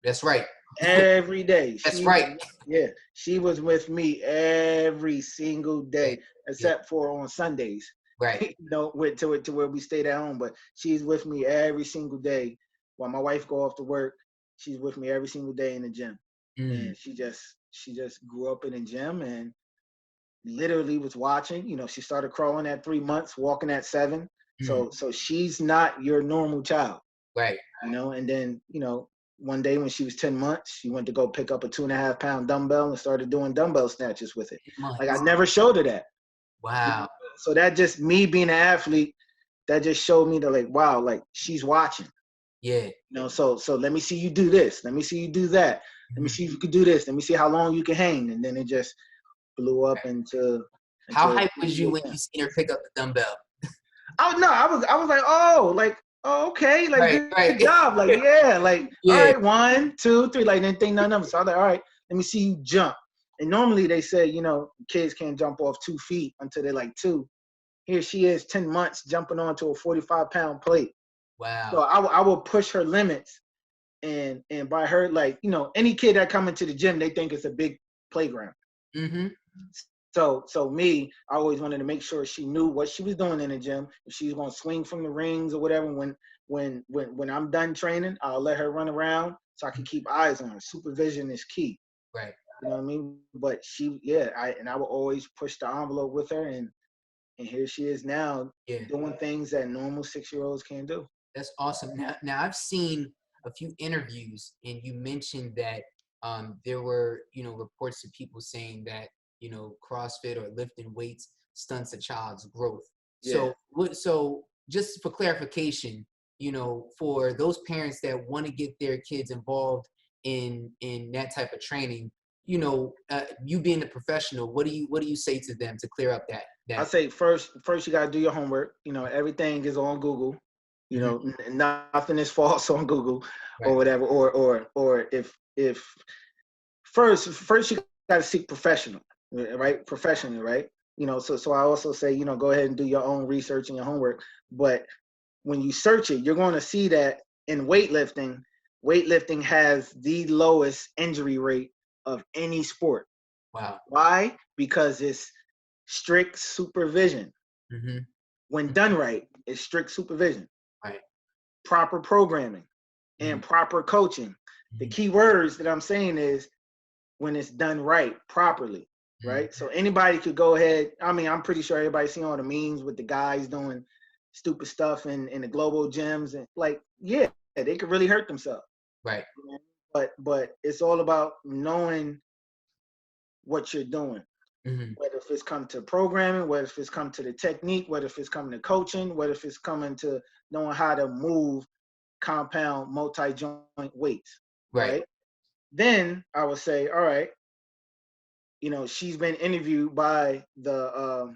Speaker 2: That's right.
Speaker 3: every day.
Speaker 2: That's
Speaker 3: She was,
Speaker 2: right.
Speaker 3: yeah, she was with me every single
Speaker 2: Yeah.
Speaker 3: day,
Speaker 2: Yeah.
Speaker 3: except for on Sundays.
Speaker 2: Right.
Speaker 3: Went to it to where we stayed at home, but she's with me every single day. While my wife go off to work, she's with me every single day in the gym.
Speaker 2: Mm.
Speaker 3: And she just grew up in the gym, and literally was watching. She started crawling at 3 months, walking at 7.
Speaker 2: Mm.
Speaker 3: So she's not your normal child.
Speaker 2: Right.
Speaker 3: And then one day when she was 10 months, she went to go pick up a 2.5 pound dumbbell and started doing dumbbell snatches with it. Like, I
Speaker 2: Months.
Speaker 3: never showed her that.
Speaker 2: Wow.
Speaker 3: So that, just me being an athlete, that just showed me that, like, wow, like, she's watching.
Speaker 2: Yeah.
Speaker 3: So let me see you do this. Let me see you do that. Let me
Speaker 2: Mhm.
Speaker 3: see if you could do this. Let me see how long you can hang. And then it just blew up into
Speaker 2: How
Speaker 3: into
Speaker 2: hyped was you when you seen her pick up the dumbbell?
Speaker 3: Oh no, I was like, oh, okay, like,
Speaker 2: Right.
Speaker 3: good,
Speaker 2: Right.
Speaker 3: good job, like, yeah, like, all
Speaker 2: Yeah.
Speaker 3: right, 1, 2, 3, like, didn't think none of them. So I was like, all right, let me see you jump. And normally they say, kids can't jump off 2 feet until they're like 2. Here she is, 10 months, jumping onto a 45-pound plate. So
Speaker 2: Wow.
Speaker 3: I will push her limits, and by her, like, any kid that come into the gym, they think it's a big playground.
Speaker 2: Mhm.
Speaker 3: So me, I always wanted to make sure she knew what she was doing in the gym. If she's gonna swing from the rings or whatever, when I'm done training, I'll let her run around so I can keep eyes on her. Supervision is key.
Speaker 2: Right.
Speaker 3: You know what I mean? But I will always push the envelope with her, and here she is now,
Speaker 2: Yeah.
Speaker 3: doing things that normal 6-year-olds can't do.
Speaker 2: That's awesome. Now I've seen a few interviews, and you mentioned that there were reports of people saying that CrossFit or lifting weights stunts a child's growth.
Speaker 3: Yeah.
Speaker 2: So just for clarification, for those parents that want to get their kids involved in that type of training, you being a professional, what do you say to them to clear up that
Speaker 3: I
Speaker 2: that?
Speaker 3: say first you gotta do your homework. Everything is on Google.
Speaker 2: Mhm.
Speaker 3: Nothing is false on Google
Speaker 2: Right.
Speaker 3: or whatever. Or if if first you got to seek professional, right? Professionally, right? So I also say, go ahead and do your own research and your homework. But when you search it, you're going to see that in weightlifting has the lowest injury rate of any sport.
Speaker 2: Wow.
Speaker 3: Why? Because it's strict supervision.
Speaker 2: Mm-hmm.
Speaker 3: When done right, it's strict supervision.
Speaker 2: Right.
Speaker 3: Proper programming and proper coaching. The key words that I'm saying is when it's done right, properly, right? So anybody could go ahead. I mean, I'm pretty sure everybody's seen all the memes with the guys doing stupid stuff in the global gyms, and like, yeah, they could really hurt themselves.
Speaker 2: Right.
Speaker 3: But it's all about knowing what you're doing.
Speaker 2: Mm-hmm.
Speaker 3: Whether if it's come to programming, whether if it's come to the technique, whether if it's coming to coaching, whether if it's coming to knowing how to move compound multi-joint weights, right? Then I would say, all right, she's been interviewed by the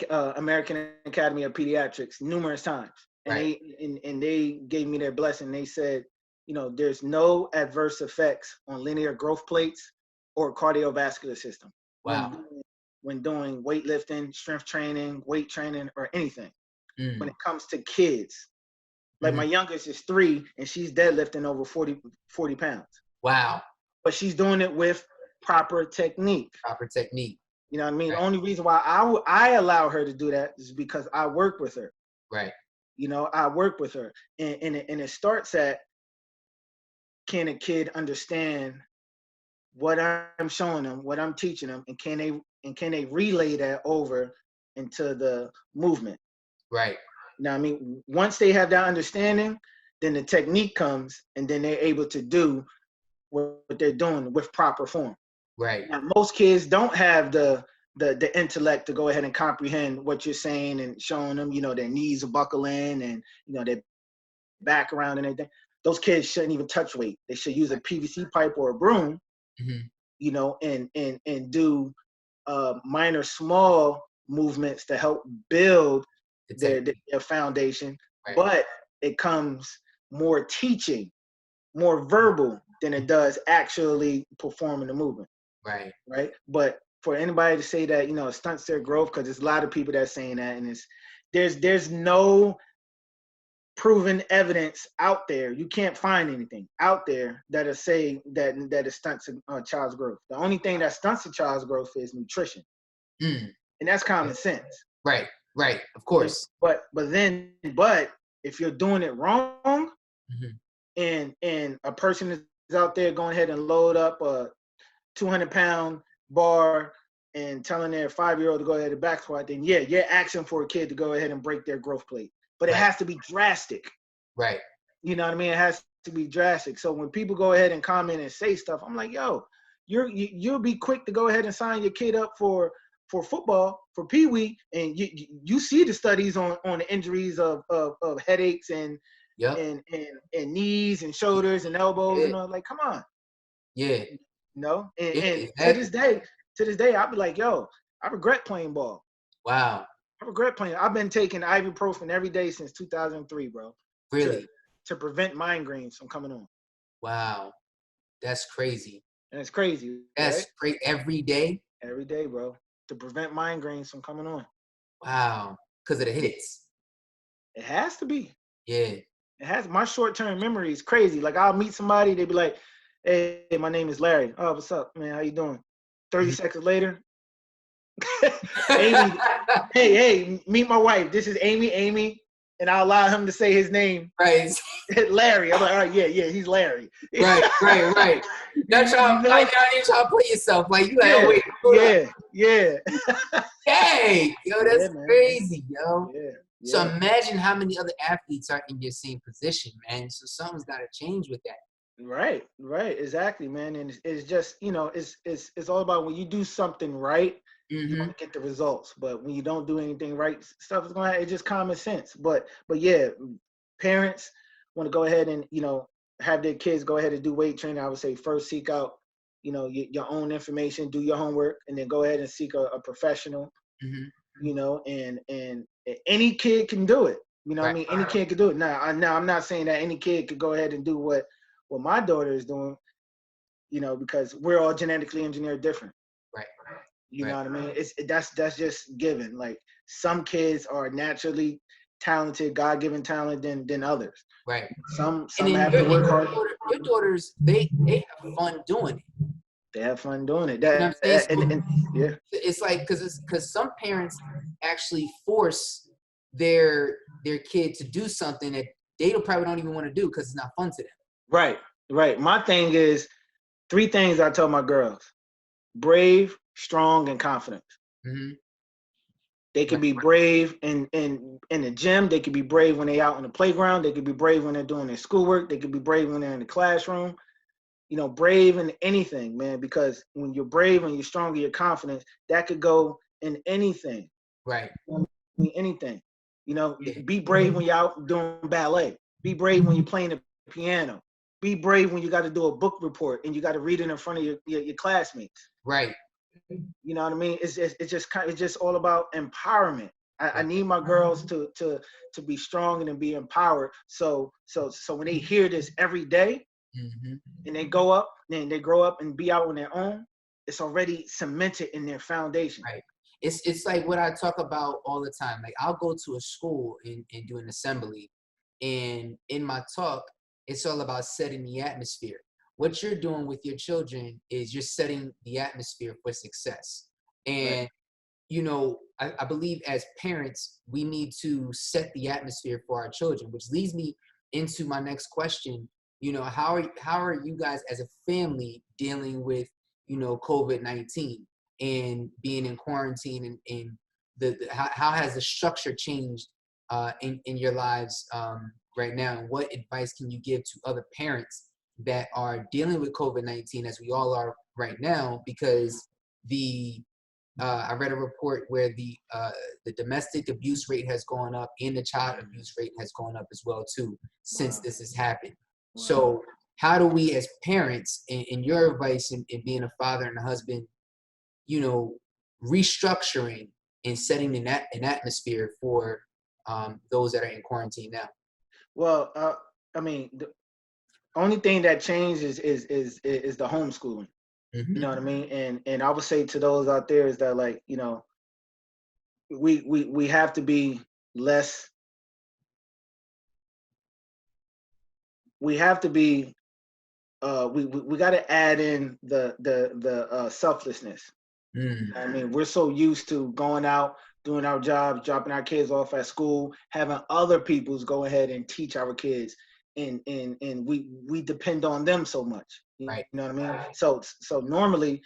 Speaker 3: American Academy of Pediatrics numerous times, and they gave me their blessing. They said, there's no adverse effects on linear growth plates or cardiovascular system when doing weightlifting, strength training, weight training, or anything. When it comes to kids, like my youngest is 3, and she's deadlifting over 40 pounds.
Speaker 2: Wow.
Speaker 3: But she's doing it with proper technique.
Speaker 2: Proper technique.
Speaker 3: You know what I mean? Right. The only reason why I allow her to do that is because I work with her.
Speaker 2: Right.
Speaker 3: I work with her. And it starts at, can a kid understand what I'm showing them, what I'm teaching them, and can they relay that over into the movement?
Speaker 2: Right.
Speaker 3: Now, I mean, once they have that understanding, then the technique comes, and then they're able to do what they're doing with proper form.
Speaker 2: Right.
Speaker 3: Now, most kids don't have the intellect to go ahead and comprehend what you're saying and showing them, their knees are buckling and, their back around and everything. Those kids shouldn't even touch weight. They should use a PVC pipe or a broom, and do minor, small movements to help build their foundation. Right. But it comes more teaching, more verbal than it does actually performing the movement.
Speaker 2: Right.
Speaker 3: Right. But for anybody to say that, it stunts their growth, because there's a lot of people that's saying that, and there's no proven evidence out there. You can't find anything out there that'll say that it stunts a child's growth. The only thing that stunts a child's growth is nutrition. And that's common sense.
Speaker 2: Right. Right. Of course.
Speaker 3: But if you're doing it wrong, and a person is out there going ahead and load up a 200-pound bar and telling their 5-year-old to go ahead and back squat, then yeah, you're asking for a kid to go ahead and break their growth plate. But it has to be drastic.
Speaker 2: Right.
Speaker 3: You know what I mean? It has to be drastic. So when people go ahead and comment and say stuff, I'm like, yo, you'll be quick to go ahead and sign your kid up for football, for peewee, and you see the studies on the injuries of headaches and knees and shoulders and elbows and all. Like, come on.
Speaker 2: Yeah.
Speaker 3: And
Speaker 2: exactly.
Speaker 3: to this day, I'll be like, yo, I regret playing ball.
Speaker 2: Wow.
Speaker 3: I regret playing. I've been taking ibuprofen every day since 2003, bro.
Speaker 2: Really?
Speaker 3: To prevent migraines from coming on.
Speaker 2: Wow. That's crazy.
Speaker 3: And it's crazy.
Speaker 2: That's
Speaker 3: right?
Speaker 2: great. Every day?
Speaker 3: Every day, bro. To prevent migraines from coming on.
Speaker 2: Wow. Because of the hits.
Speaker 3: It has to be.
Speaker 2: Yeah.
Speaker 3: It has. My short-term memory is crazy. Like, I'll meet somebody, they be like, hey, my name is Larry. Oh, what's up, man? How you doing? 30 seconds later, Amy, hey, meet my wife. This is Amy, and I'll allow him to say his name.
Speaker 2: Right.
Speaker 3: Larry. I'm like, all right, yeah, he's Larry.
Speaker 2: Right. Not trying, like, you trying to play yourself. Like, you like, oh, wait.
Speaker 3: Yeah.
Speaker 2: Hey, yo, that's crazy, yo.
Speaker 3: Yeah.
Speaker 2: So imagine how many other athletes are in your same position, man. So something's got to change with that.
Speaker 3: Right, exactly, man. And it's just, it's all about when you do something right, you want to get the results. But when you don't do anything right, stuff is going to, it's just common sense. But yeah, parents want to go ahead and, have their kids go ahead and do weight training. I would say first seek out, your own information, do your homework, and then go ahead and seek a professional, and any kid can do it. You know what I mean? Any kid could do it. Now I'm not saying that any kid could go ahead and do what my daughter is doing, you know, because we're all genetically engineered different.
Speaker 2: Right.
Speaker 3: You know what I mean? That's just given. Like some kids are naturally talented, God-given talent than others.
Speaker 2: Right.
Speaker 3: Some
Speaker 2: And then
Speaker 3: have to work hard.
Speaker 2: your daughters, they have fun doing it.
Speaker 3: They have fun doing it.
Speaker 2: You know what I'm saying?
Speaker 3: And yeah.
Speaker 2: It's like because some parents actually force their kid to do something that they probably don't even want to do because it's not fun to them.
Speaker 3: Right, right. My thing is 3 things I tell my girls: brave, strong, and confident.
Speaker 2: Mm-hmm.
Speaker 3: They can be brave in the gym. They can be brave when they're out on the playground. They can be brave when they're doing their schoolwork. They can be brave when they're in the classroom. You know, brave in anything, man, because when you're brave and you're strong and you're confident, that could go in anything.
Speaker 2: Right.
Speaker 3: I mean, anything. You know, be brave when you're out doing ballet. Be brave when you're playing the piano. Be brave when you got to do a book report and you got to read it in front of your classmates.
Speaker 2: Right.
Speaker 3: You know what I mean? It's just all about empowerment. I need my girls to be strong and be empowered. So when they hear this every day,
Speaker 2: mm-hmm.
Speaker 3: and they grow up and be out on their own, it's already cemented in their foundation.
Speaker 2: Right. It's like what I talk about all the time. Like I'll go to a school and do an assembly, and in my talk, it's all about setting the atmosphere. What you're doing with your children is you're setting the atmosphere for success. And you know, I believe as parents, we need to set the atmosphere for our children, which leads me into my next question. You know, how are you guys as a family dealing with, you know, COVID-19 and being in quarantine, and how has the structure changed in your lives right now? And what advice can you give to other parents that are dealing with COVID-19, as we all are right now? Because I read a report where the domestic abuse rate has gone up and the child abuse rate has gone up as well too since this has happened. So how do we as parents, in your advice in being a father and a husband, you know, restructuring and setting an atmosphere for those that are in quarantine now?
Speaker 3: Well, I mean, the only thing that changed is the homeschooling.
Speaker 2: Mm-hmm.
Speaker 3: You know what I mean? And I would say to those out there is that, like, you know, we have to be less. We have to be. We got to add in the selflessness.
Speaker 2: Mm.
Speaker 3: I mean, we're so used to going out, doing our jobs, dropping our kids off at school, having other people's go ahead and teach our kids, and we depend on them so much. You know what I mean? So normally,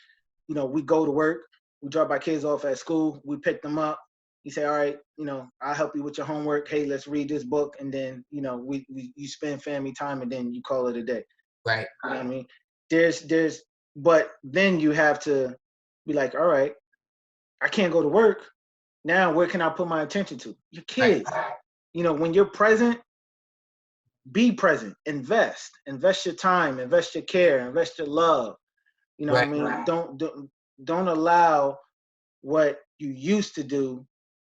Speaker 3: you know, we go to work, we drop our kids off at school, we pick them up. You say, all right, you know, I'll help you with your homework. Hey, let's read this book, and then, you know, you spend family time, and then you call it a day.
Speaker 2: Right.
Speaker 3: You know what I mean? But then you have to be like, all right, I can't go to work. Now, where can I put my attention to? Your kids. Right. You know, when you're present, be present. Invest your time, invest your care, invest your love. You know what I mean? Don't allow what you used to do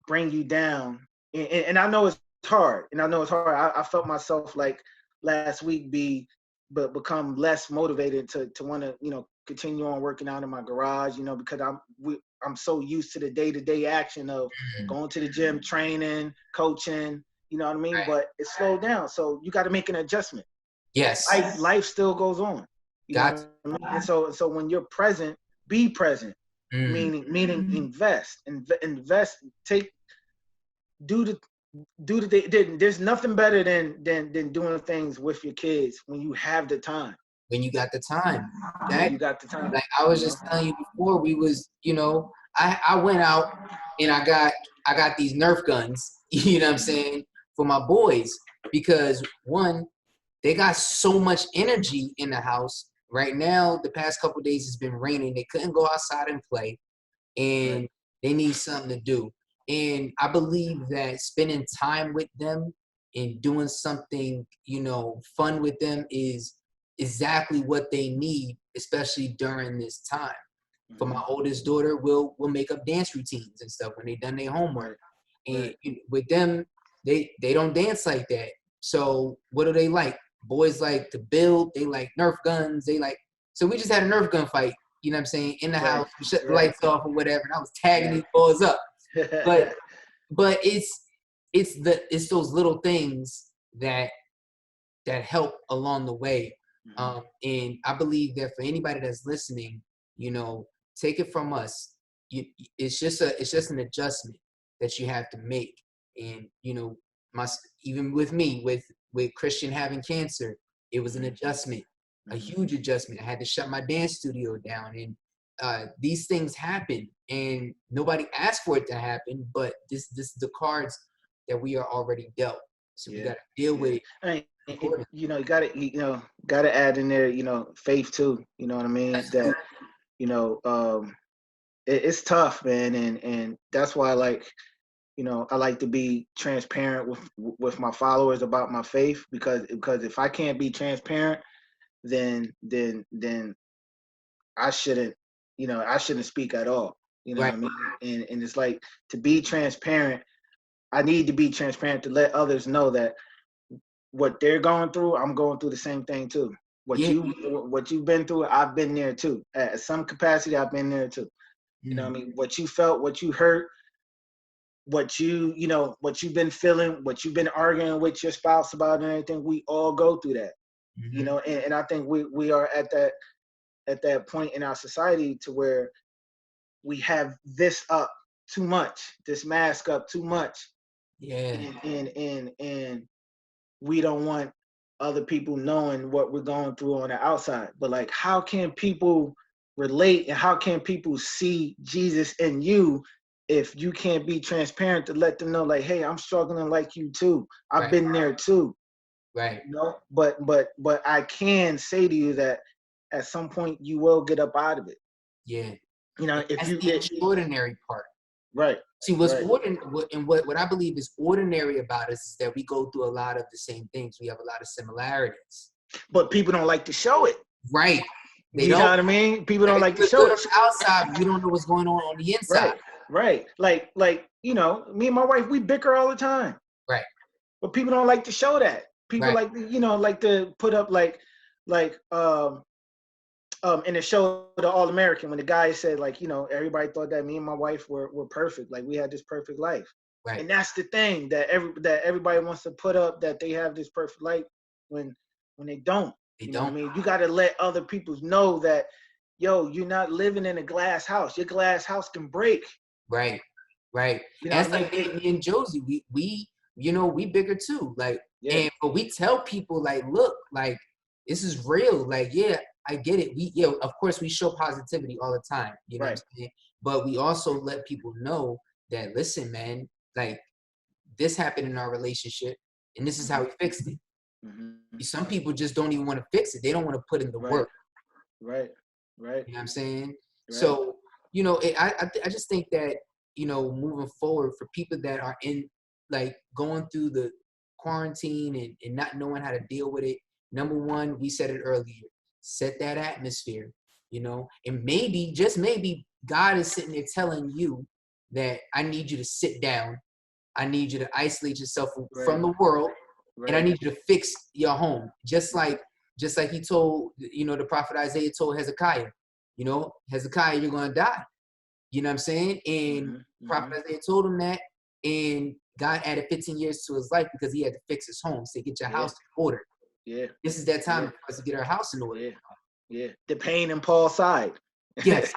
Speaker 3: bring you down. And I know it's hard. I felt myself like last week become less motivated to want to, you know, continue on working out in my garage, you know, because I'm so used to the day-to-day action of going to the gym, training, coaching, you know what I mean? Right. But it slowed down. So you got to make an adjustment.
Speaker 2: Yes.
Speaker 3: Life still goes on. You know what I mean? And so when you're present, be present. Meaning invest, there's nothing better than doing things with your kids when you have the time.
Speaker 2: When you got the time.
Speaker 3: You got the time.
Speaker 2: Like I was just telling you before, we was, you know, I went out and I got these Nerf guns, you know what I'm saying, for my boys, because one, they got so much energy in the house. Right now, the past couple of days it's been raining. They couldn't go outside and play, and they need something to do. And I believe that spending time with them and doing something, you know, fun with them is exactly what they need, especially during this time. For my oldest daughter, we'll make up dance routines and stuff when they done their homework. And with them, they don't dance like that. So what do they like? Boys like to build. They like Nerf guns. They like. So we just had a Nerf gun fight. You know what I'm saying? In the house, we shut the lights off or whatever, and I was tagging these boys up. But it's those little things that help along the way. And I believe that for anybody that's listening, take it from us. It's just an adjustment that you have to make. And even with me, with Christian having cancer, it was an adjustment, a huge adjustment. I had to shut my dance studio down, and these things happen, and nobody asked for it to happen. But this is the cards that we are already dealt. So we got to deal with it.
Speaker 3: You gotta add in there, faith too. You know what I mean? That it's tough, man, and that's why I like to be transparent with my followers about my faith, because if I can't be transparent, then I shouldn't speak at all. You know what I mean? And it's like, to be transparent, I need to be transparent to let others know that what they're going through, I'm going through the same thing too. What you've been through, I've been there too. At some capacity, I've been there too. You know what I mean? What you felt, what you hurt, what you've been feeling, what you've been arguing with your spouse about and everything, we all go through that. And I think we are at that point in our society to where we have this up too much, this mask up too much. And we don't want other people knowing what we're going through on the outside. But like, how can people relate, and how can people see Jesus in you if you can't be transparent to let them know, like, hey, I'm struggling like you too. I've been there too.
Speaker 2: Right.
Speaker 3: But I can say to you that at some point you will get up out of it.
Speaker 2: Yeah.
Speaker 3: If you
Speaker 2: the extraordinary part.
Speaker 3: Right.
Speaker 2: See, what I believe is ordinary about us is that we go through a lot of the same things. We have a lot of similarities.
Speaker 3: But people don't like to show it.
Speaker 2: Right.
Speaker 3: They don't. You know what I mean? People don't like to show it.
Speaker 2: On the outside, we don't know what's going on the inside.
Speaker 3: Right. Like, me and my wife, we bicker all the time.
Speaker 2: Right.
Speaker 3: But people don't like to show that. People like to put up in the show The All American, when the guy said, everybody thought that me and my wife were perfect, like we had this perfect life. Right. And that's the thing that everybody wants to put up, that they have this perfect life when they don't. You know what I mean? You got to let other people know that, you're not living in a glass house. Your glass house can break.
Speaker 2: Right. That's like me and Josie. We bigger too. Like, but we tell people, like, look, like, this is real. Like, I get it. Of course, we show positivity all the time. You know what I'm saying? But we also let people know that, listen, man, like, this happened in our relationship, and this is how we fixed it. Some people just don't even want to fix it. They don't want to put in the work.
Speaker 3: Right.
Speaker 2: You know what I'm saying? So, I just think that, moving forward, for people that are going through the quarantine and not knowing how to deal with it, number one, we said it earlier, set that atmosphere, and maybe, just maybe, God is sitting there telling you that I need you to sit down. I need you to isolate yourself from the world, and I need you to fix your home. Just like he told, the prophet Isaiah told Hezekiah, Hezekiah, you're going to die. You know what I'm saying? And prophet Isaiah told him that, and God added 15 years to his life because he had to fix his home. Say, get your house in order. This is that time for us to get our house in order.
Speaker 3: The pain in Paul's side.
Speaker 2: Yes.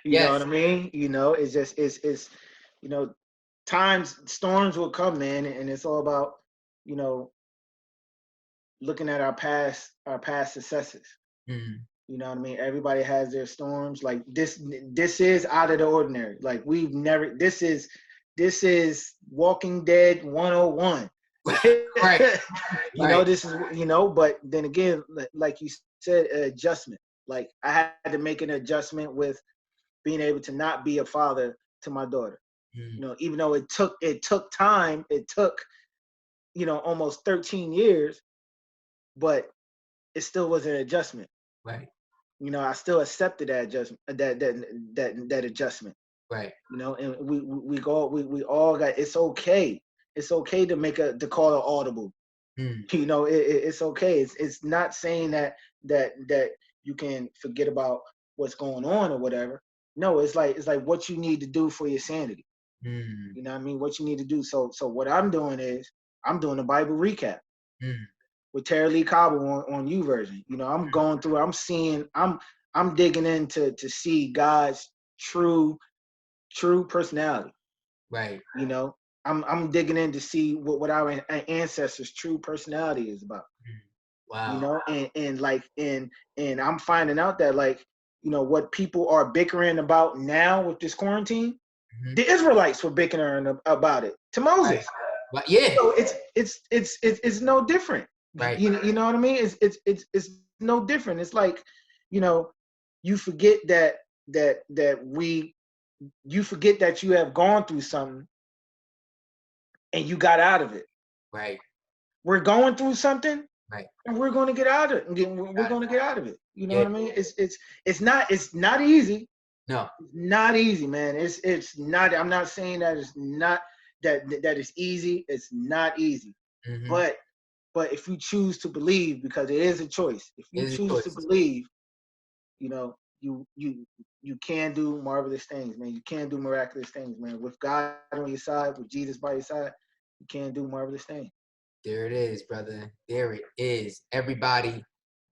Speaker 3: You know what I mean? It's just, it's storms will come, man, and it's all about, looking at our past successes. You know what I mean? Everybody has their storms. Like, this is out of the ordinary. Like, we've never, this is Walking Dead 101. This is, but then again, like you said, adjustment. Like, I had to make an adjustment with being able to not be a father to my daughter. Even though it took time, it took, almost 13 years, but it still was an adjustment.
Speaker 2: Right.
Speaker 3: I still accepted that adjustment, that adjustment.
Speaker 2: Right.
Speaker 3: And we all got, it's okay. It's okay to call an audible. You know, it's okay. It's not saying that you can forget about what's going on or whatever. No, it's like what you need to do for your sanity. You know what I mean? What you need to do. So what I'm doing is I'm doing a Bible recap with Terry Lee Cobble on YouVersion. You know, I'm going through. I'm digging in to see God's true personality.
Speaker 2: Right.
Speaker 3: You know, I'm digging in to see what our ancestors' true personality is about.
Speaker 2: Wow.
Speaker 3: You know, and I'm finding out that, like, you know, what people are bickering about now with this quarantine, the Israelites were bickering about it to Moses.
Speaker 2: Right. But yeah.
Speaker 3: So it's no different.
Speaker 2: Right.
Speaker 3: You know what I mean? It's no different. It's like, you know, you forget you forget that you have gone through something and you got out of it.
Speaker 2: Right.
Speaker 3: We're going through something,
Speaker 2: Right.
Speaker 3: and we're going to get out of it. We're going to get out of it. You know
Speaker 2: Yeah.
Speaker 3: what I mean? It's not easy.
Speaker 2: No.
Speaker 3: It's not easy, man. It's not. I'm not saying that it's not that it's easy. It's not easy. But if you choose to believe, because it is a choice. If you choose to believe, you know, you can do marvelous things, man. You can do miraculous things, man. With God on your side, with Jesus by your side, you can do marvelous things.
Speaker 2: There it is, brother. There it is. Everybody,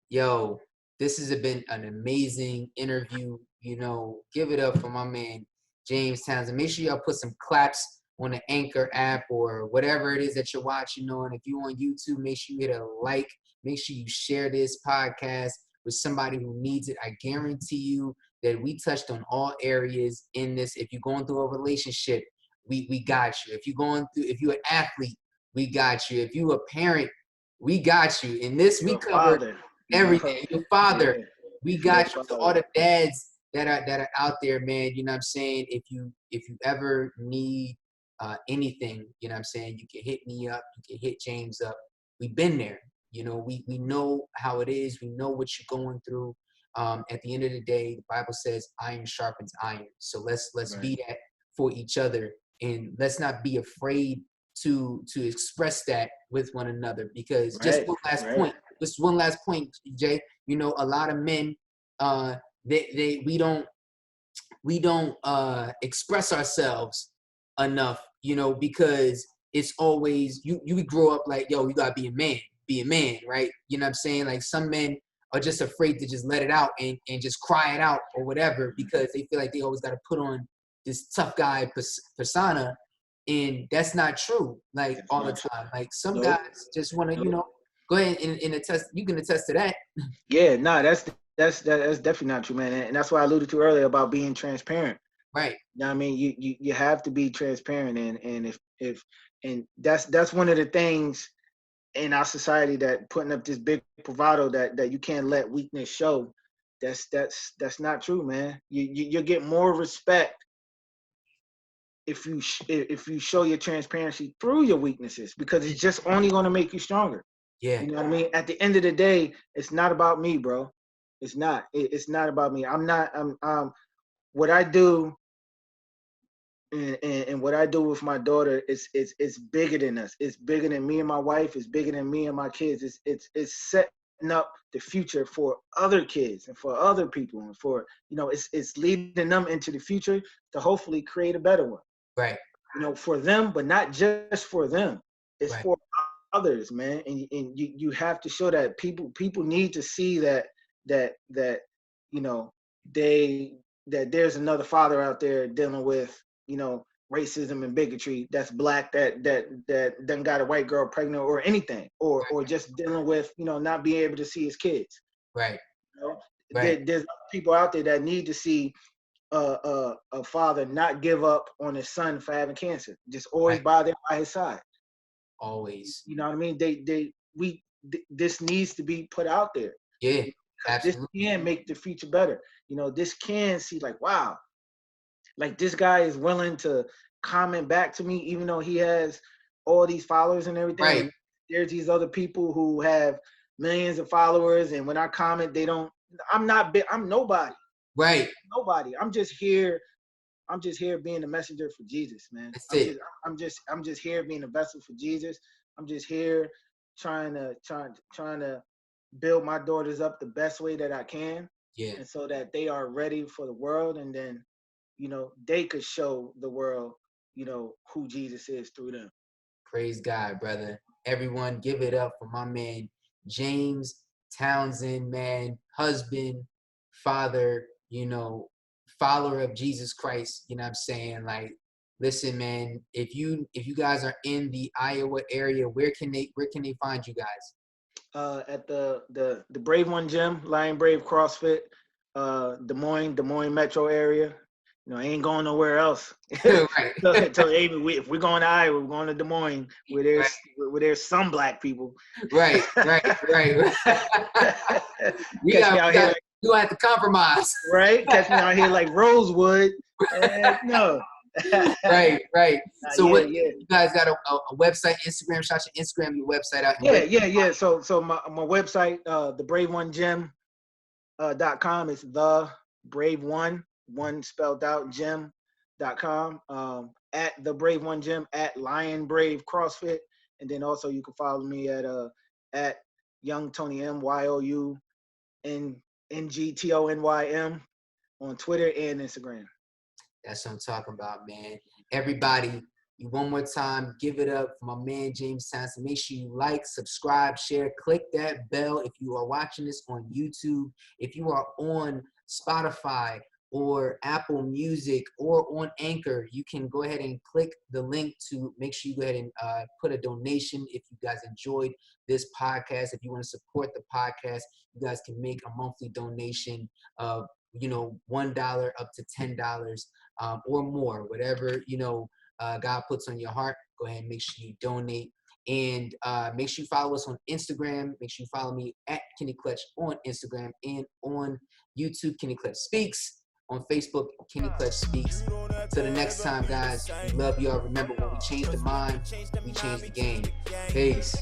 Speaker 2: yo, this has been an amazing interview. You know, give it up for my man, James Townsend. Make sure y'all put some claps on the Anchor app or whatever it is that you're watching on. If you're on YouTube, make sure you hit a like. Make sure you share this podcast with somebody who needs it. I guarantee you that we touched on all areas in this. If you're going through a relationship, we got you. If you're an athlete, we got you. If you're a parent, we got you. In this, we covered everything. Your father, we got you. To all the dads that are out there, man, you know what I'm saying? If you ever need anything, you know what I'm saying, you can hit me up, you can hit James up. We've been there. You know, we know how it is. We know what you're going through. At the end of the day, the Bible says iron sharpens iron. So let's be that for each other, and let's not be afraid to express that with one another. Because just one last point, Jay. You know, a lot of men, we don't express ourselves enough, you know, because it's always you grow up like, yo, you gotta be a man, right? You know what I'm saying? Like, some men are just afraid to just let it out and just cry it out or whatever, because they feel like they always got to put on this tough guy persona, and that's not true. Like, all the time, like, some guys just want to, you know, go ahead and attest. You can attest to that.
Speaker 3: Yeah, no, that's definitely not true, man. And that's why I alluded to earlier about being transparent.
Speaker 2: Right.
Speaker 3: You know what I mean? You have to be transparent, and if and that's one of the things in our society, that putting up this big bravado that you can't let weakness show. That's not true, man. You'll get more respect if you show your transparency through your weaknesses, because it's just only going to make you stronger.
Speaker 2: Yeah.
Speaker 3: You know what I mean? At the end of the day, it's not about me, bro. It's not. It's not about me. I'm what I do, and what I do with my daughter it's bigger than us. It's bigger than me and my wife. It's bigger than me and my kids. It's setting up the future for other kids and for other people, and for, you know, it's leading them into the future to hopefully create a better one.
Speaker 2: Right.
Speaker 3: You know, for them, but not just for them. It's for others, man. And you have to show that people need to see that you know, that there's another father out there dealing with, you know, racism and bigotry, that's black, that done got a white girl pregnant or anything, or just dealing with, you know, not being able to see his kids.
Speaker 2: Right.
Speaker 3: You know, there's people out there that need to see a father not give up on his son for having cancer, just always by his side.
Speaker 2: Always.
Speaker 3: You know what I mean? This needs to be put out there.
Speaker 2: Yeah, absolutely.
Speaker 3: This can make the future better. You know, this can see, like, wow, like, this guy is willing to comment back to me, even though he has all these followers and everything.
Speaker 2: Right.
Speaker 3: And there's these other people who have millions of followers, and when I comment, they don't. I'm not big. I'm nobody.
Speaker 2: Right.
Speaker 3: Nobody. I'm just here I'm just here being a messenger for Jesus, man.
Speaker 2: That's it.
Speaker 3: I'm just here being a vessel for Jesus. I'm just here trying to build my daughters up the best way that I can.
Speaker 2: Yeah.
Speaker 3: And so that they are ready for the world, and then, they could show the world, who Jesus is through them.
Speaker 2: Praise God, brother. Everyone, give it up for my man, James Townsend, man, husband, father, follower of Jesus Christ. You know what I'm saying? Like, listen, man, if you guys are in the Iowa area, where can they find you guys?
Speaker 3: At the Brave One Gym, Lion Brave CrossFit, Des Moines metro area. I ain't going nowhere else.
Speaker 2: Right.
Speaker 3: So Amy, if we're going to Iowa, we're going to Des Moines, where there's some black people.
Speaker 2: Right. We gonna have to compromise.
Speaker 3: Right? Catch me out here like Rosewood. No.
Speaker 2: Right. So
Speaker 3: you
Speaker 2: guys got a website, Instagram? Shout your Instagram, your website out.
Speaker 3: Yeah. So my website, thebrave1gym.com is the Brave One spelled out gym.com. At the Brave One Gym, at Lion Brave CrossFit, and then also you can follow me at Young Tony M, YOUNGTONYM on Twitter and Instagram.
Speaker 2: That's what I'm talking about, man. Everybody, one more time, give it up for my man James Townsend. Make sure you like, subscribe, share, click that bell if you are watching this on YouTube. If you are on Spotify or Apple Music or on Anchor, you can go ahead and click the link to make sure you go ahead and put a donation if you guys enjoyed this podcast. If you want to support the podcast, you guys can make a monthly donation of $1 up to $10 or more, whatever God puts on your heart. Go ahead and make sure you donate, and make sure you follow us on Instagram. Make sure you follow me at Kenny Clutch on Instagram, and on YouTube, Kenny Clutch Speaks. On Facebook, Kenny Clutch Speaks. Till the next time, guys, we love y'all. Remember, when we change the mind, we change the game. Peace.